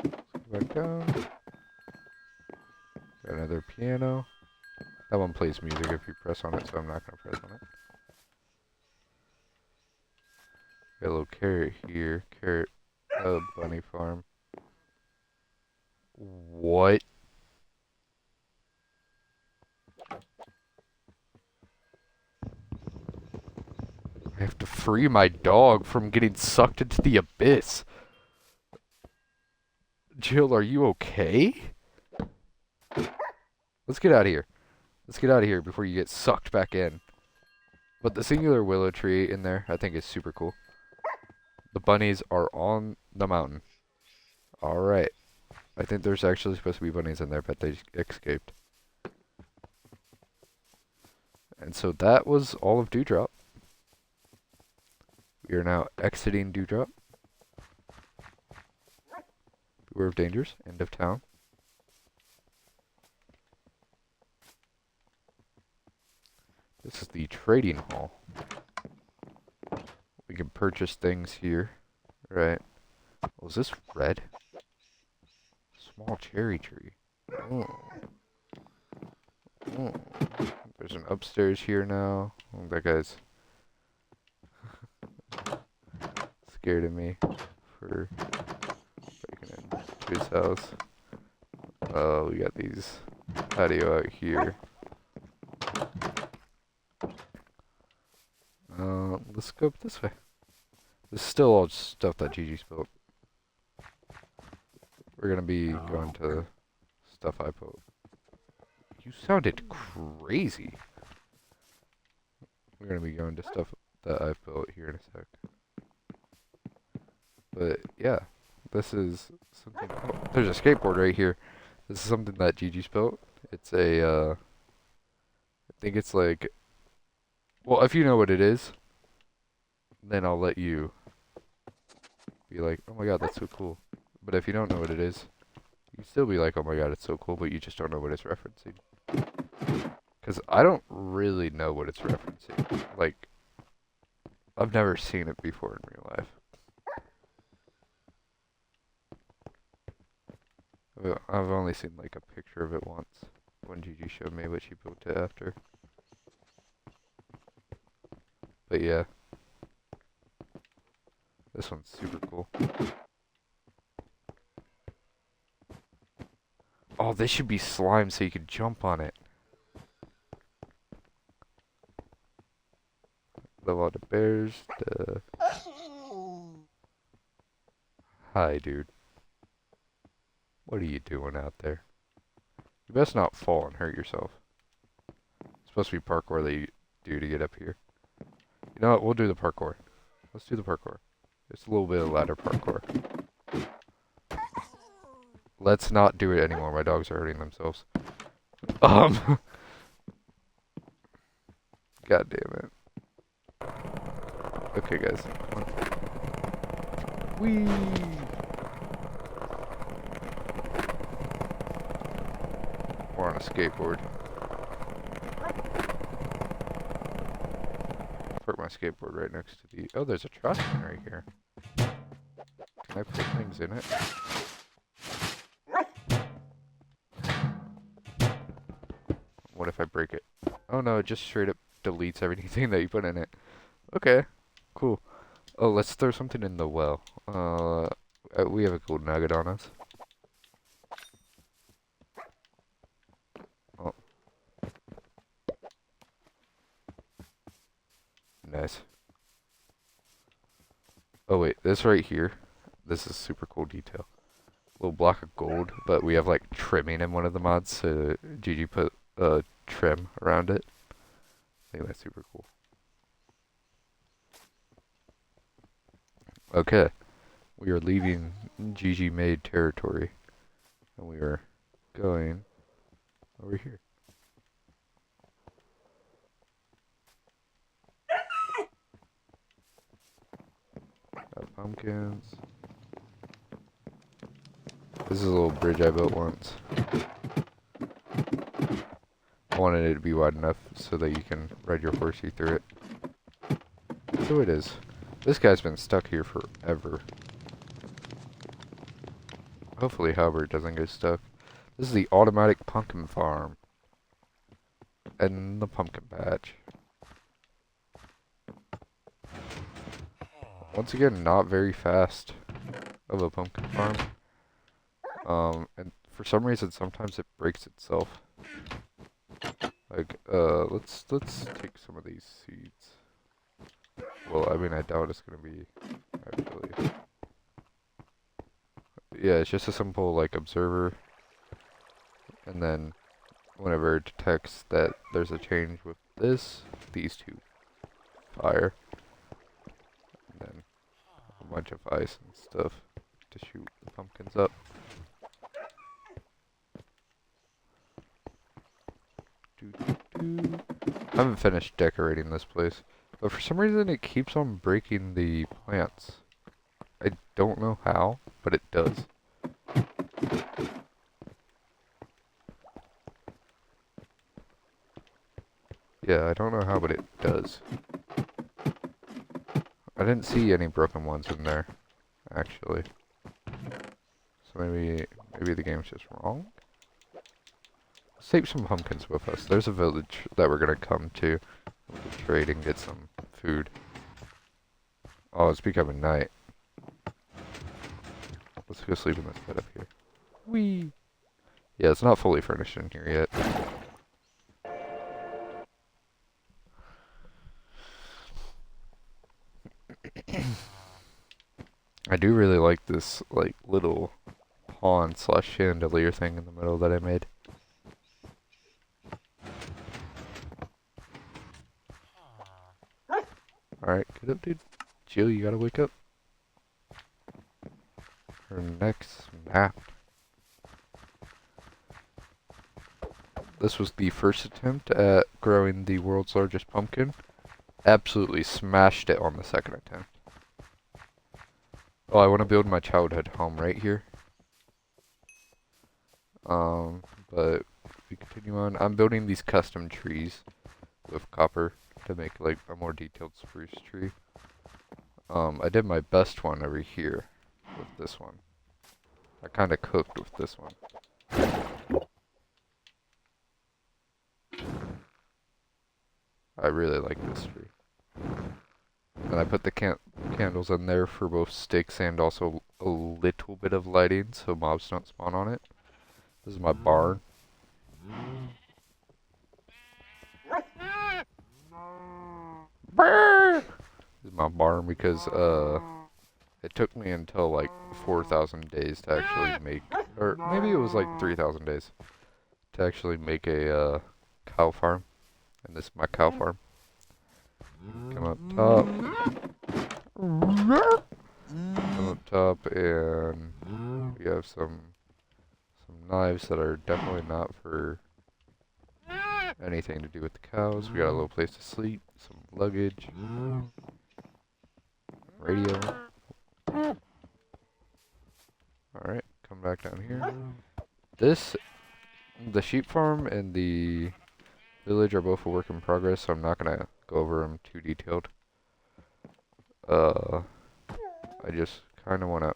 Let's go back down. Got another piano. That one plays music if you press on it, so I'm not going to press on it. Got a little carrot here. Carrot, bunny farm. What? I have to free my dog from getting sucked into the abyss. Jill, are you okay? Let's get out of here. Let's get out of here before you get sucked back in. But the singular willow tree in there, I think is super cool. The bunnies are on the mountain. Alright. I think there's actually supposed to be bunnies in there, but they escaped. And so that was all of Dewdrop. We are now exiting Dewdrop. Beware of dangers. End of town. This is the trading hall. We can purchase things here. Right. Oh, is this red? Small cherry tree. Oh. Oh. There's an upstairs here now. Oh, that guy's scared of me for breaking into his house. Oh, we got these patio out here. Let's go up this way. This is still all stuff that Gigi's built. We're gonna be going to stuff I built. You sounded crazy. We're gonna be going to stuff that I've built here in a sec. But yeah, this is something. Oh, there's a skateboard right here. This is something that Gigi's built. It's a. I think it's like. Well, if you know what it is, then I'll let you be like, oh my god, that's so cool. But if you don't know what it is, you still be like, oh my god, it's so cool, but you just don't know what it's referencing. Because I don't really know what it's referencing. Like, I've never seen it before in real life. I've only seen like a picture of it once when Gigi showed me what she built it after. But yeah. This one's super cool. Oh, this should be slime so you can jump on it. Love all the bears. Hi, dude. What are you doing out there? You best not fall and hurt yourself. It's supposed to be parkour that you do to get up here. You know what? We'll do the parkour. Let's do the parkour. It's a little bit of ladder parkour. Let's not do it anymore. My dogs are hurting themselves. God damn it. Okay, guys. Come on. Whee! We're on a skateboard. Park my skateboard right next to the... Oh, there's a trash can right here. Can I put things in it? What if I break it? Oh no, it just straight up deletes everything that you put in it. Okay, cool. Oh, let's throw something in the well. We have a gold nugget on us. Oh. Nice. Oh wait, this right here. This is super cool detail. Little block of gold, but we have like trimming in one of the mods. So Gigi put trim around it. I think that's super cool. Okay, we are leaving GG made territory, and we are going over here. Got pumpkins. This is a little bridge I built once. I wanted it to be wide enough so that you can ride your horsey through it. So it is. This guy's been stuck here forever. Hopefully Halbert doesn't get stuck. This is the automatic pumpkin farm. And the pumpkin patch. Once again, not very fast of a pumpkin farm. And for some reason, sometimes it breaks itself. Like, let's take some of these seeds. Well, I mean, I doubt it's gonna be actually. Yeah, it's just a simple like observer, and then whenever it detects that there's a change with these two fire, and then a bunch of ice and stuff to shoot the pumpkins up. I haven't finished decorating this place, but for some reason it keeps on breaking the plants. I don't know how, but it does. Yeah, I don't know how, but it does. I didn't see any broken ones in there, actually. So maybe the game's just wrong? Let's take some pumpkins with us. There's a village that we're gonna come to. We can trade and get some food. Oh, it's becoming night. Let's go sleep in this bed up here. Whee! Yeah, it's not fully furnished in here yet. I do really like this, like, little pond slash chandelier thing in the middle that I made. Alright, get up, dude. Jill, you gotta wake up. Her next nap. This was the first attempt at growing the world's largest pumpkin. Absolutely smashed it on the second attempt. Oh, I want to build my childhood home right here. But we continue on. I'm building these custom trees with copper to make like a more detailed spruce tree. I did my best one over here with this one. I kind of cooked with this one. I really like this tree. And I put the candles in there for both sticks and also a little bit of lighting so mobs don't spawn on it. This is my barn. This is my barn because it took me until like 4,000 days to actually make, or maybe it was like 3,000 days to actually make a cow farm. And this is my cow farm. Come up top. Come up top, and we have some knives that are definitely not for anything to do with the cows. We got a little place to sleep, some luggage, radio. Alright, come back down here. The sheep farm and the village are both a work in progress, so I'm not gonna go over them too detailed. I just kind of want to...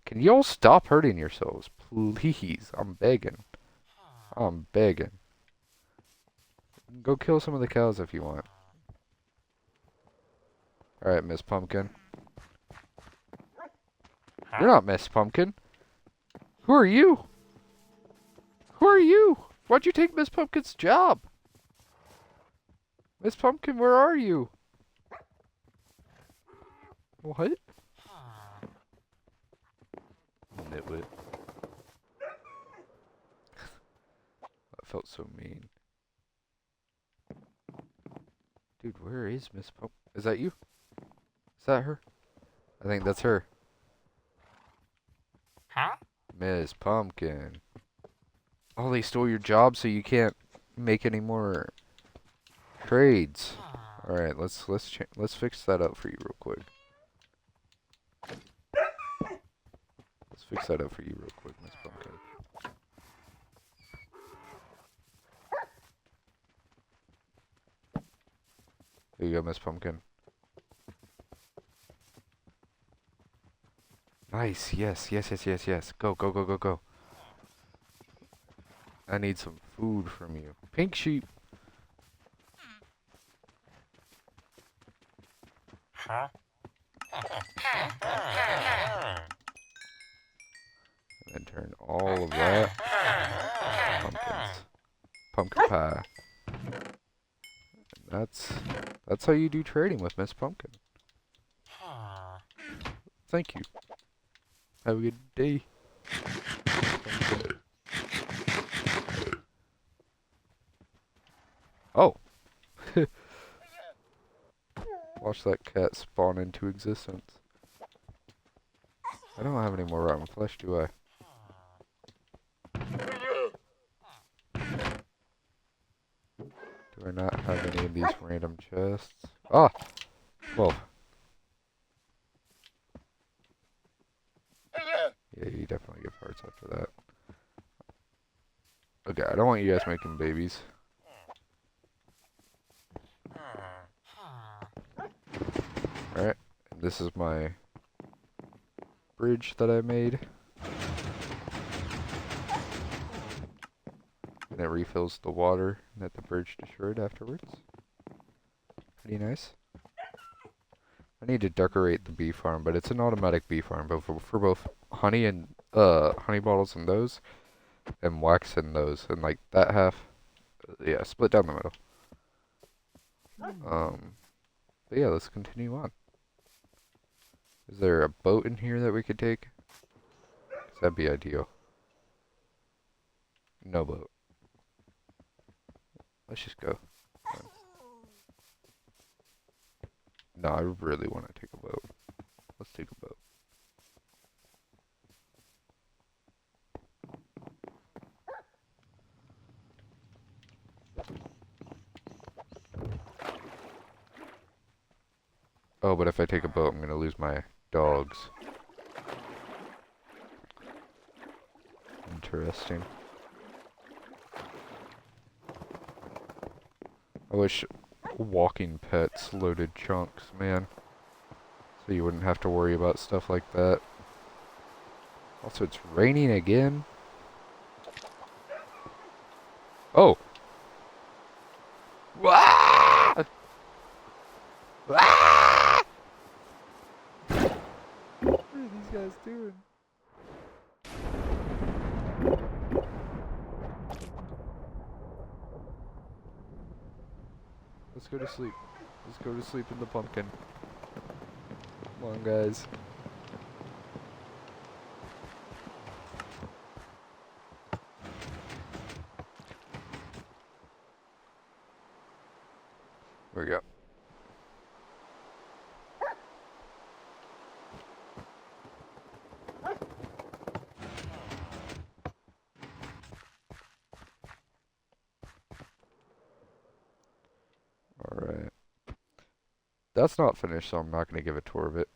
Can y'all stop hurting yourselves? Please. I'm begging. I'm begging. Go kill some of the cows if you want. Alright, Miss Pumpkin. You're not Miss Pumpkin. Who are you? Who are you? Why'd you take Miss Pumpkin's job? Miss Pumpkin, where are you? What? Nitwit. That felt so mean. Dude, where is Miss Pump? Is that you? Is that her? I think that's her. Huh? Miss Pumpkin. Oh, they stole your job so you can't make any more trades. All right, let's fix that up for you real quick. Let's fix that up for you real quick, Miss Pumpkin. There you go, Miss Pumpkin. Nice. Yes, yes, yes, yes, yes. Go, go, go, go, go. I need some food from you. Pink sheep. Huh? And then turn all of that pumpkins. Pumpkin pie. And that's how you do trading with Miss Pumpkin. Thank you. Have a good day. Oh. Watch that cat spawn into existence. I don't have any more rotten flesh, do I? Do I not have any of these random chests? Ah! Well. Yeah, you definitely get parts after that. Okay, I don't want you guys making babies. Alright, this is my bridge that I made. And it refills the water that the bridge destroyed afterwards. Pretty nice. I need to decorate the bee farm, but it's an automatic bee farm, but for both honey and honey bottles and those, and wax in those, and like that half, yeah, split down the middle. But yeah, let's continue on. Is there a boat in here that we could take? 'Cause that'd be ideal. No boat. Let's just go. No, I really want to take a boat. Let's take a boat. Oh, but if I take a boat, I'm gonna lose my dogs. Interesting. I wish walking pets loaded chunks, man. So you wouldn't have to worry about stuff like that. Also, it's raining again. Oh! Wah! Wah! What are these guys doing? Let's go to sleep. Let's go to sleep in the pumpkin. Come on, guys. There we go. Alright. That's not finished, so I'm not going to give a tour of it.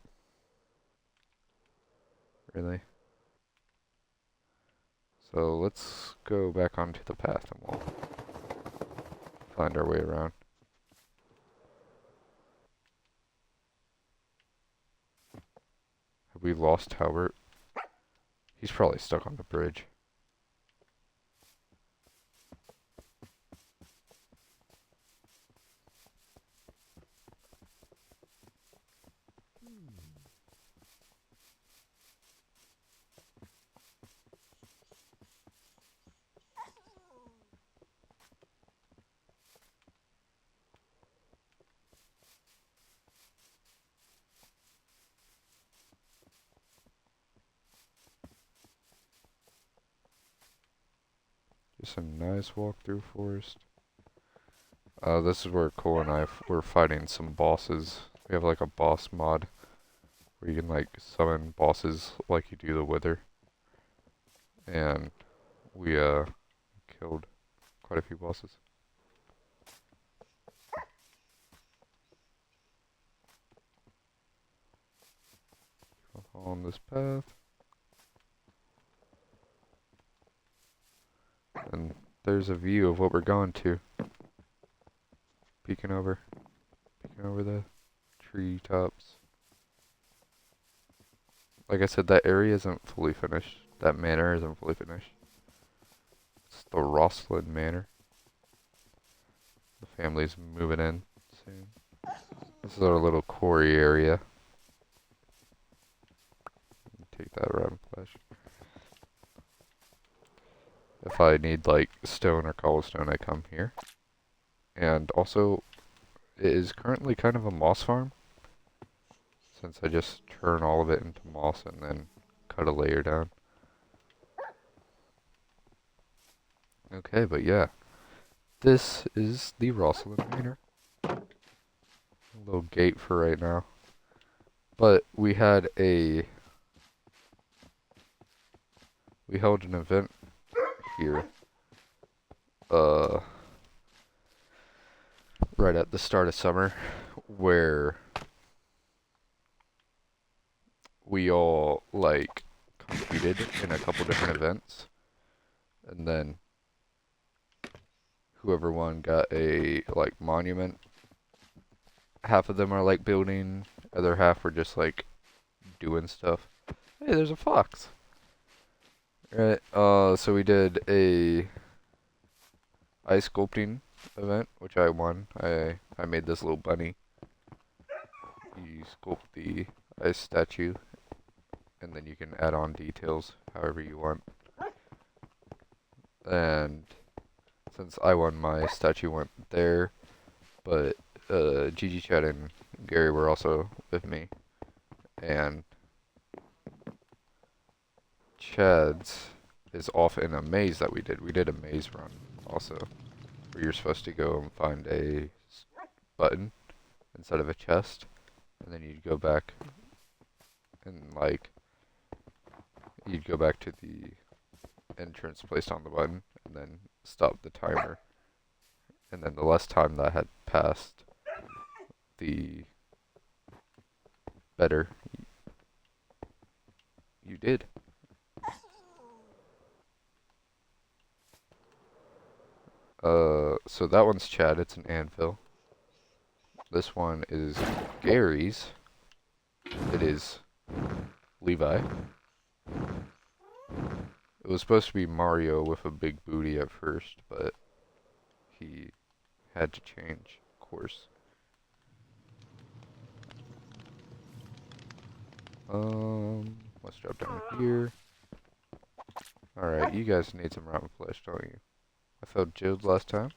Really? So let's go back onto the path and we'll find our way around. Have we lost Talbert? He's probably stuck on the bridge. Just a nice walk through forest. This is where Cole and I were fighting some bosses. We have like a boss mod where you can like summon bosses like you do the Wither. And we killed quite a few bosses. On this path. And there's a view of what we're going to. Peeking over the tree tops. Like I said, that area isn't fully finished. That manor isn't fully finished. It's the Rosslyn Manor. The family's moving in soon. This is our little quarry area. Take that rotten flesh. If I need like stone or cobblestone, I come here. And also, it is currently kind of a moss farm, since I just turn all of it into moss and then cut a layer down. Okay, but yeah, this is the Rosslyn Manor. A little gate for right now. But we held an event here, right at the start of summer, where we all like competed in a couple different events, and then whoever won got a like monument. Half of them are like building, other half were just like doing stuff. Hey, there's a fox. Right, so we did a ice sculpting event, which I won. I made this little bunny. You sculpt the ice statue, and then you can add on details however you want. And since I won, my statue went there, but Gigi, Chad, and Gary were also with me, and Chad's is off in a maze that we did. We did a maze run also, where you're supposed to go and find a button instead of a chest, and then you'd go back and like you'd go back to the entrance placed on the button and then stop the timer, and then the less time that had passed, the better you did. So that one's Chad, it's an anvil. This one is Gary's. It is Levi. It was supposed to be Mario with a big booty at first, but he had to change course. Let's drop down here. Alright, you guys need some rotten flesh, don't you? I felt jilled last time.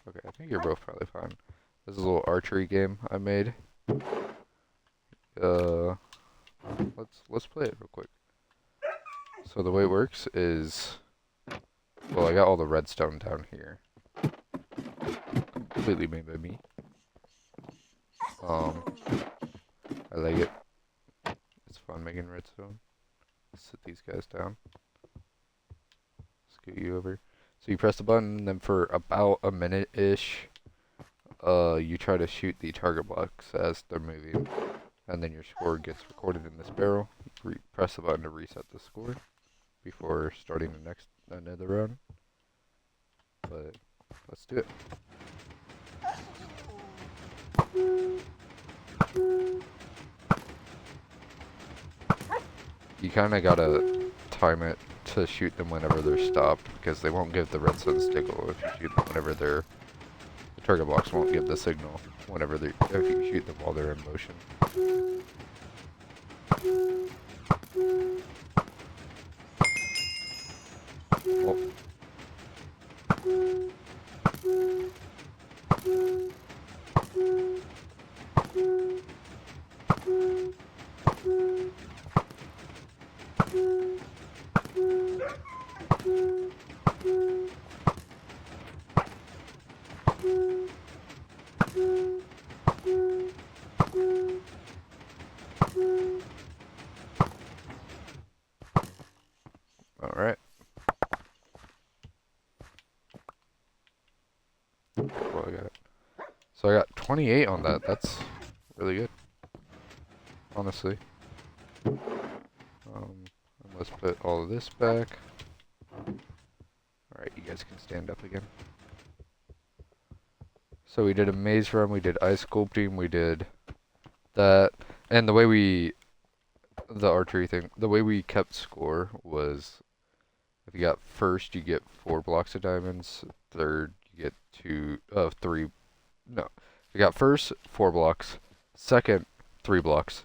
Okay, I think you're both probably fine. This is a little archery game I made. Let's play it real quick. So the way it works is, well, I got all the redstone down here. Completely made by me. I like it. It's fun making redstone. Sit these guys down. Scoot you over. So you press the button, and then for about a minute-ish, you try to shoot the target blocks as they're moving, and then your score gets recorded in this barrel. You press the button to reset the score before starting another round. But let's do it. You kind of gotta time it to shoot them whenever they're stopped, because they won't give the redstone signal if you shoot them whenever the target blocks won't give the signal whenever if you shoot them while they're in motion. Oh. Alright. Well, so I got 28 on that. That's really good. Honestly. Let's put all of this back. Alright, you guys can stand up again. So we did a maze run, we did ice sculpting, we did that. And the way the archery thing, the way we kept score was if you got first, you get 4 blocks of diamonds. Third, you get 3. No. If you got first, 4 blocks. Second, 3 blocks.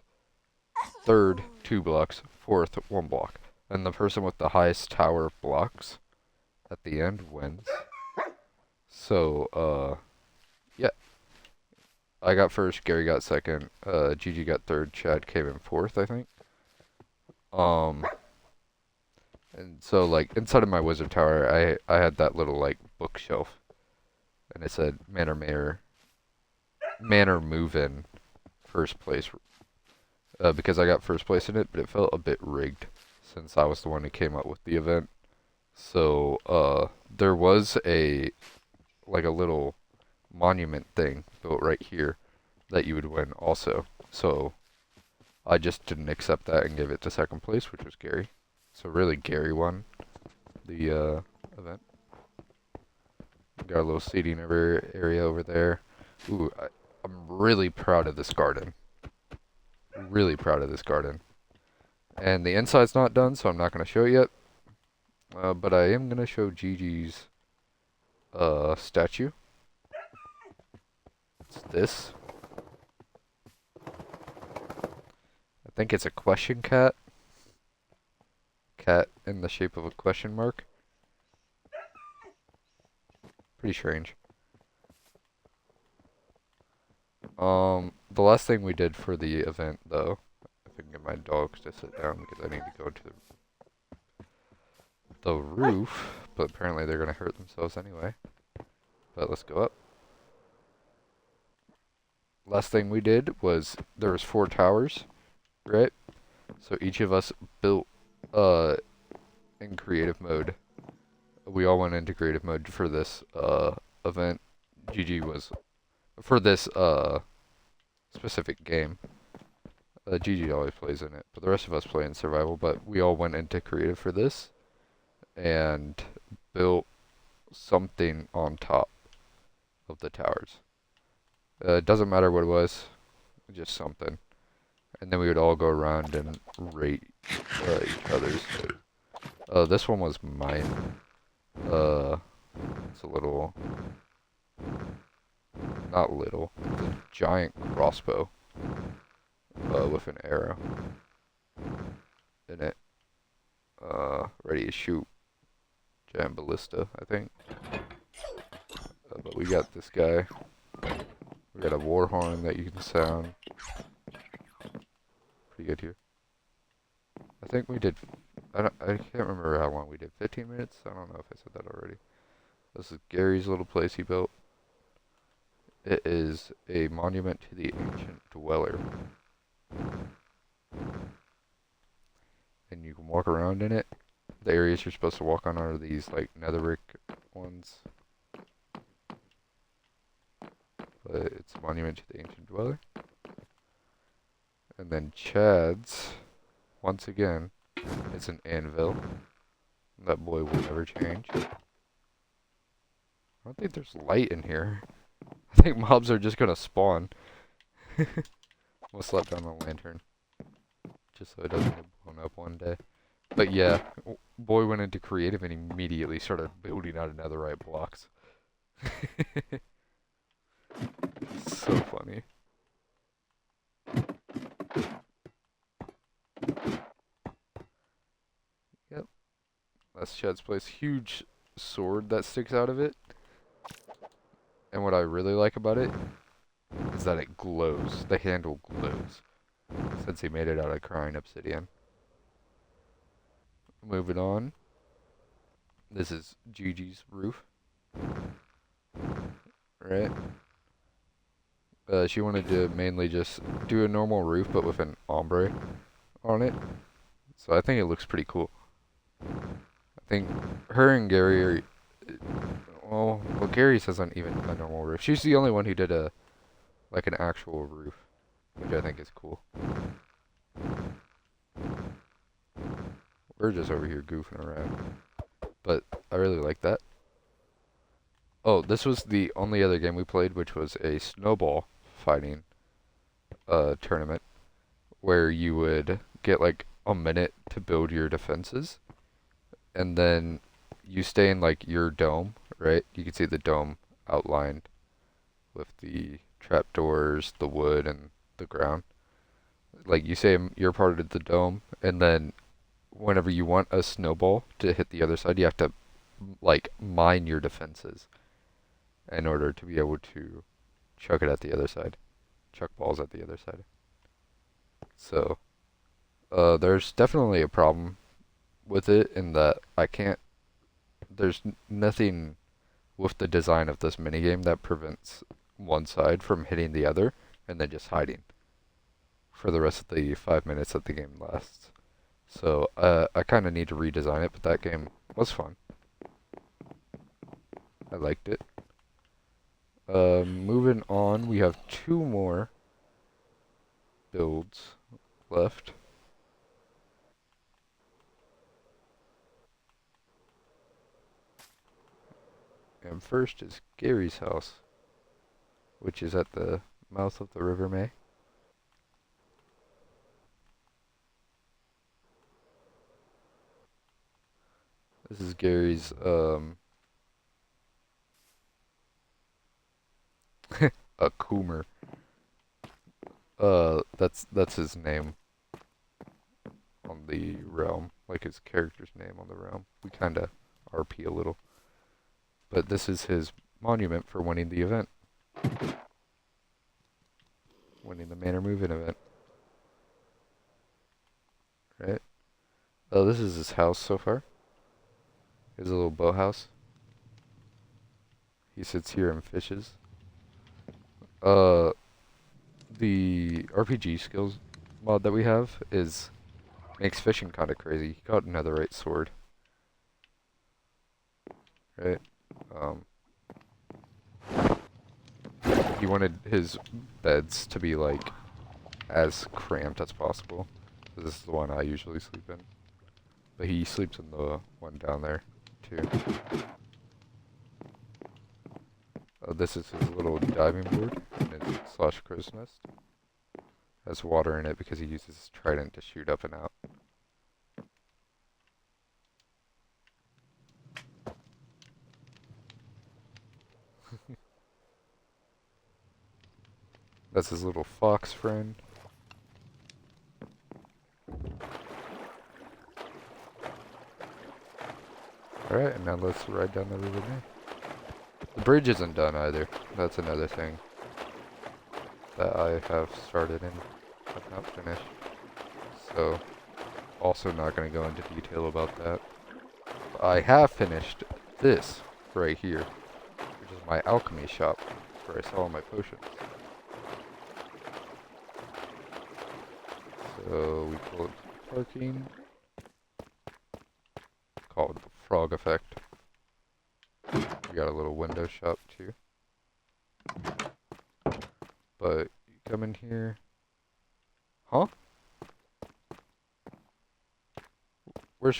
Third, 2 blocks. Fourth, 1 block. And the person with the highest tower blocks at the end wins. So, yeah. I got first, Gary got second, Gigi got third, Chad came in fourth, I think. And so, like, inside of my wizard tower, I had that little, like, bookshelf. And it said, man or move in first place. Because I got first place in it, but it felt a bit rigged since I was the one who came up with the event. So, there was a little monument thing built right here that you would win also. So, I just didn't accept that and gave it to second place, which was Gary. So really, Gary won the event. Got a little seating area over there. Ooh, I'm really proud of this garden. Really proud of this garden. And the inside's not done, so I'm not going to show it yet. But I am going to show Gigi's statue. It's this. I think it's a question cat. Cat in the shape of a question mark. Pretty strange. The last thing we did for the event, though, if I can get my dogs to sit down because I need to go to the roof, but apparently they're gonna hurt themselves anyway. But let's go up. Last thing we did was there was 4 towers, right? So each of us built in creative mode. We all went into creative mode for this event. Gigi was for this specific game. Gigi always plays in it, but the rest of us play in survival. But we all went into creative for this and built something on top of the towers. It doesn't matter what it was, just something. And then we would all go around and rate each other's. This one was mine. It's a little, not little, it's a giant crossbow with an arrow in it. Ready to shoot. Giant ballista, I think. But we got this guy. We got a war horn that you can sound. Pretty good here. I think we did. I can't remember how long we did. 15 minutes? I don't know if I said that already. This is Gary's little place he built. It is a monument to the ancient dweller. And you can walk around in it. The areas you're supposed to walk on are these like netherrack ones. But it's a monument to the ancient dweller. And then Chad's, once again, it's an anvil. That boy will never change. I don't think there's light in here. I think mobs are just gonna spawn. We'll slap down the lantern. Just so it doesn't get blown up one day. But yeah, boy went into creative and immediately started building out netherite blocks. So funny. Yep. That's Chad's place. Huge sword that sticks out of it. And what I really like about it is that it glows. The handle glows. Since he made it out of crying obsidian. Moving on. This is Gigi's roof. right? She wanted to mainly just do a normal roof, but with an ombre on it. So I think it looks pretty cool. I think her and Gary are, well, Gary's isn't even a normal roof. She's the only one who did like an actual roof, which I think is cool. We're just over here goofing around, but I really like that. Oh, this was the only other game we played, which was a snowball fighting tournament where you would get like a minute to build your defenses, and then you stay in like your dome, right? You can see the dome outlined with the trapdoors, the wood, and the ground. Like you say you're part of the dome, and then whenever you want a snowball to hit the other side, you have to like mine your defenses in order to be able to chuck it at the other side, chuck balls at the other side. So, there's definitely a problem with it in that I can't. There's nothing with the design of this minigame that prevents one side from hitting the other and then just hiding for the rest of the 5 minutes that the game lasts. So I kind of need to redesign it, but that game was fun. I liked it. Moving on, we have 2 more builds left. And first is Gary's house, which is at the mouth of the River May. This is Gary's, a Coomer. That's his name on the realm, like his character's name on the realm. We kinda RP a little. But this is his monument for winning the event. Winning the Manor Move-In event. Right? Oh, this is his house so far. His little boathouse. He sits here and fishes. The RPG skills mod that we have makes fishing kind of crazy. He got a netherite sword. Right? He wanted his beds to be like as cramped as possible. This is the one I usually sleep in. But he sleeps in the one down there too. This is his little diving board and his slash crow's nest. Has water in it because he uses his trident to shoot up and out. That's his little fox friend. Alright, and now let's ride down the river now. The bridge isn't done either. That's another thing that I have started and have not finished. So, also not going to go into detail about that. But I have finished this right here, which is my alchemy shop, where I sell all my potions. So we pull it to parking. Call it the frog effect. We got a little window shop too. But you come in here. Huh? Where's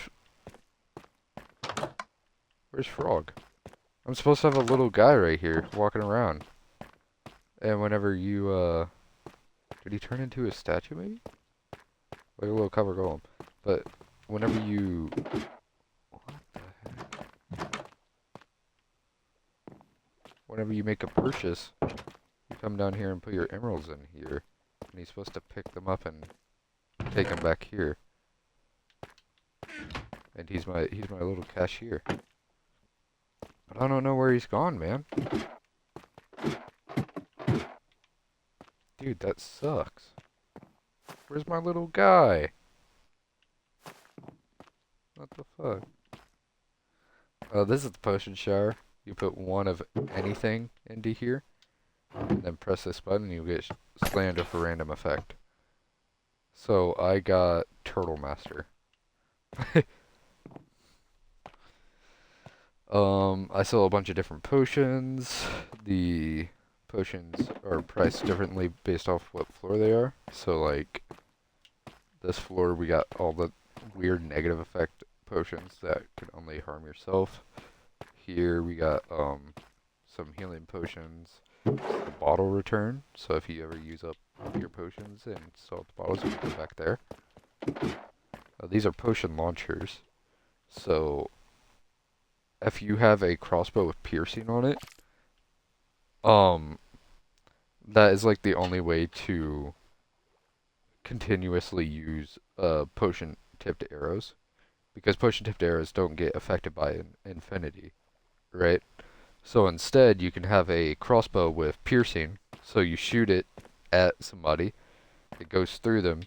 Frog? I'm supposed to have a little guy right here walking around. And whenever you did he turn into a statue maybe? Like a little cover golem. But whenever you what the heck? Whenever you make a purchase, you come down here and put your emeralds in here. And he's supposed to pick them up and take them back here. And he's my little cashier. But I don't know where he's gone, man. Dude, that sucks. Where's my little guy? What the fuck? Oh, this is the potion shower. You put one of anything into here, and then press this button, and you get slammed with a random effect. So I got Turtle Master. I sell a bunch of different potions. The potions are priced differently based off what floor they are. So like this floor we got all the weird negative effect potions that can only harm yourself. Here we got some healing potions. The bottle return, so if you ever use up your potions and sell the bottles, you can go back there. These are potion launchers, so if you have a crossbow with piercing on it, that is like the only way to continuously use potion tipped arrows, because potion tipped arrows don't get affected by an infinity, right? So instead, you can have a crossbow with piercing, so you shoot it at somebody, it goes through them,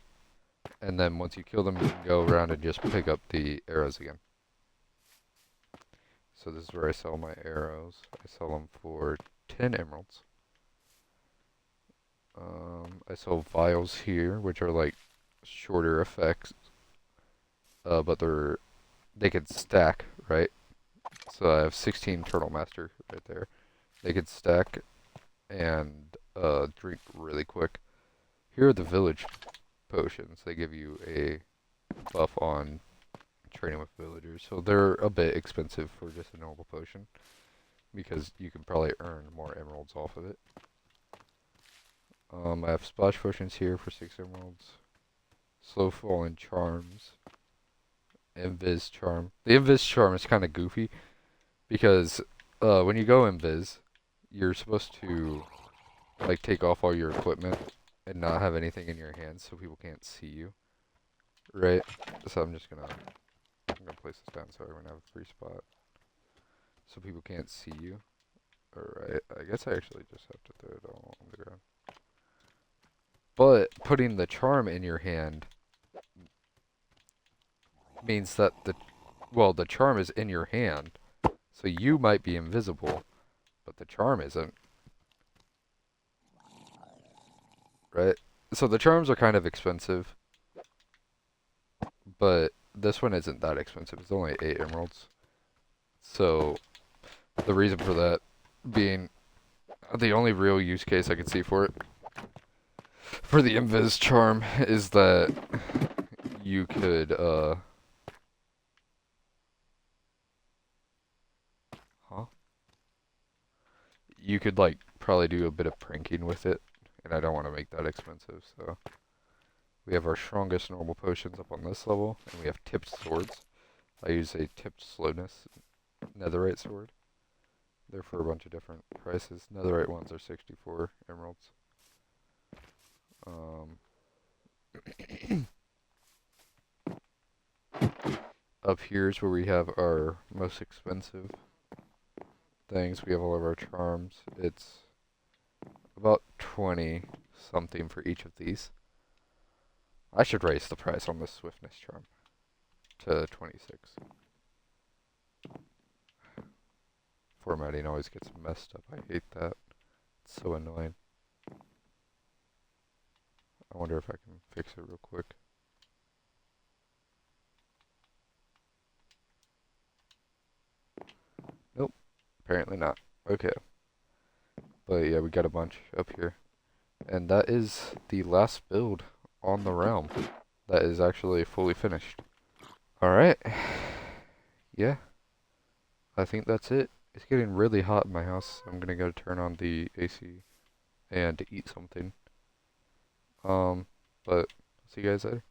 and then once you kill them, you can go around and just pick up the arrows again. So this is where I sell my arrows. I sell them for 10 emeralds. I sell vials here, which are like shorter effects, but they can stack, right? So I have 16 Turtle Master right there. They can stack and drink really quick. Here are the village potions. They give you a buff on training with villagers, so they're a bit expensive for just a normal potion, because you can probably earn more emeralds off of it. I have splash potions here for 6 emeralds. Slow falling charms. Invis charm. The invis charm is kind of goofy, because when you go invis, you're supposed to like take off all your equipment and not have anything in your hands so people can't see you, right? So I'm gonna place this down so everyone have a free spot so people can't see you. Alright, I guess I actually just have to throw it all on the ground. But putting the charm in your hand means that the charm is in your hand, so you might be invisible, but the charm isn't. Right? So the charms are kind of expensive, but this one isn't that expensive. It's only 8 emeralds. So the reason for that being the only real use case I could see for it, for the invis charm, is that you could you could like probably do a bit of pranking with it, and I don't want to make that expensive. So we have our strongest normal potions up on this level, and we have tipped swords. I use a tipped slowness netherite sword. They're for a bunch of different prices. Netherite ones are 64 emeralds. Up here is where we have our most expensive things. We have all of our charms. It's about 20 something for each of these. I should raise the price on the swiftness charm to 26. Formatting always gets messed up. I hate that. It's so annoying. I wonder if I can fix it real quick. Nope. Apparently not. Okay. But yeah, we got a bunch up here. And that is the last build on the realm. That is actually fully finished. Alright. Yeah. I think that's it. It's getting really hot in my house. I'm gonna go turn on the AC and eat something. But see you guys later.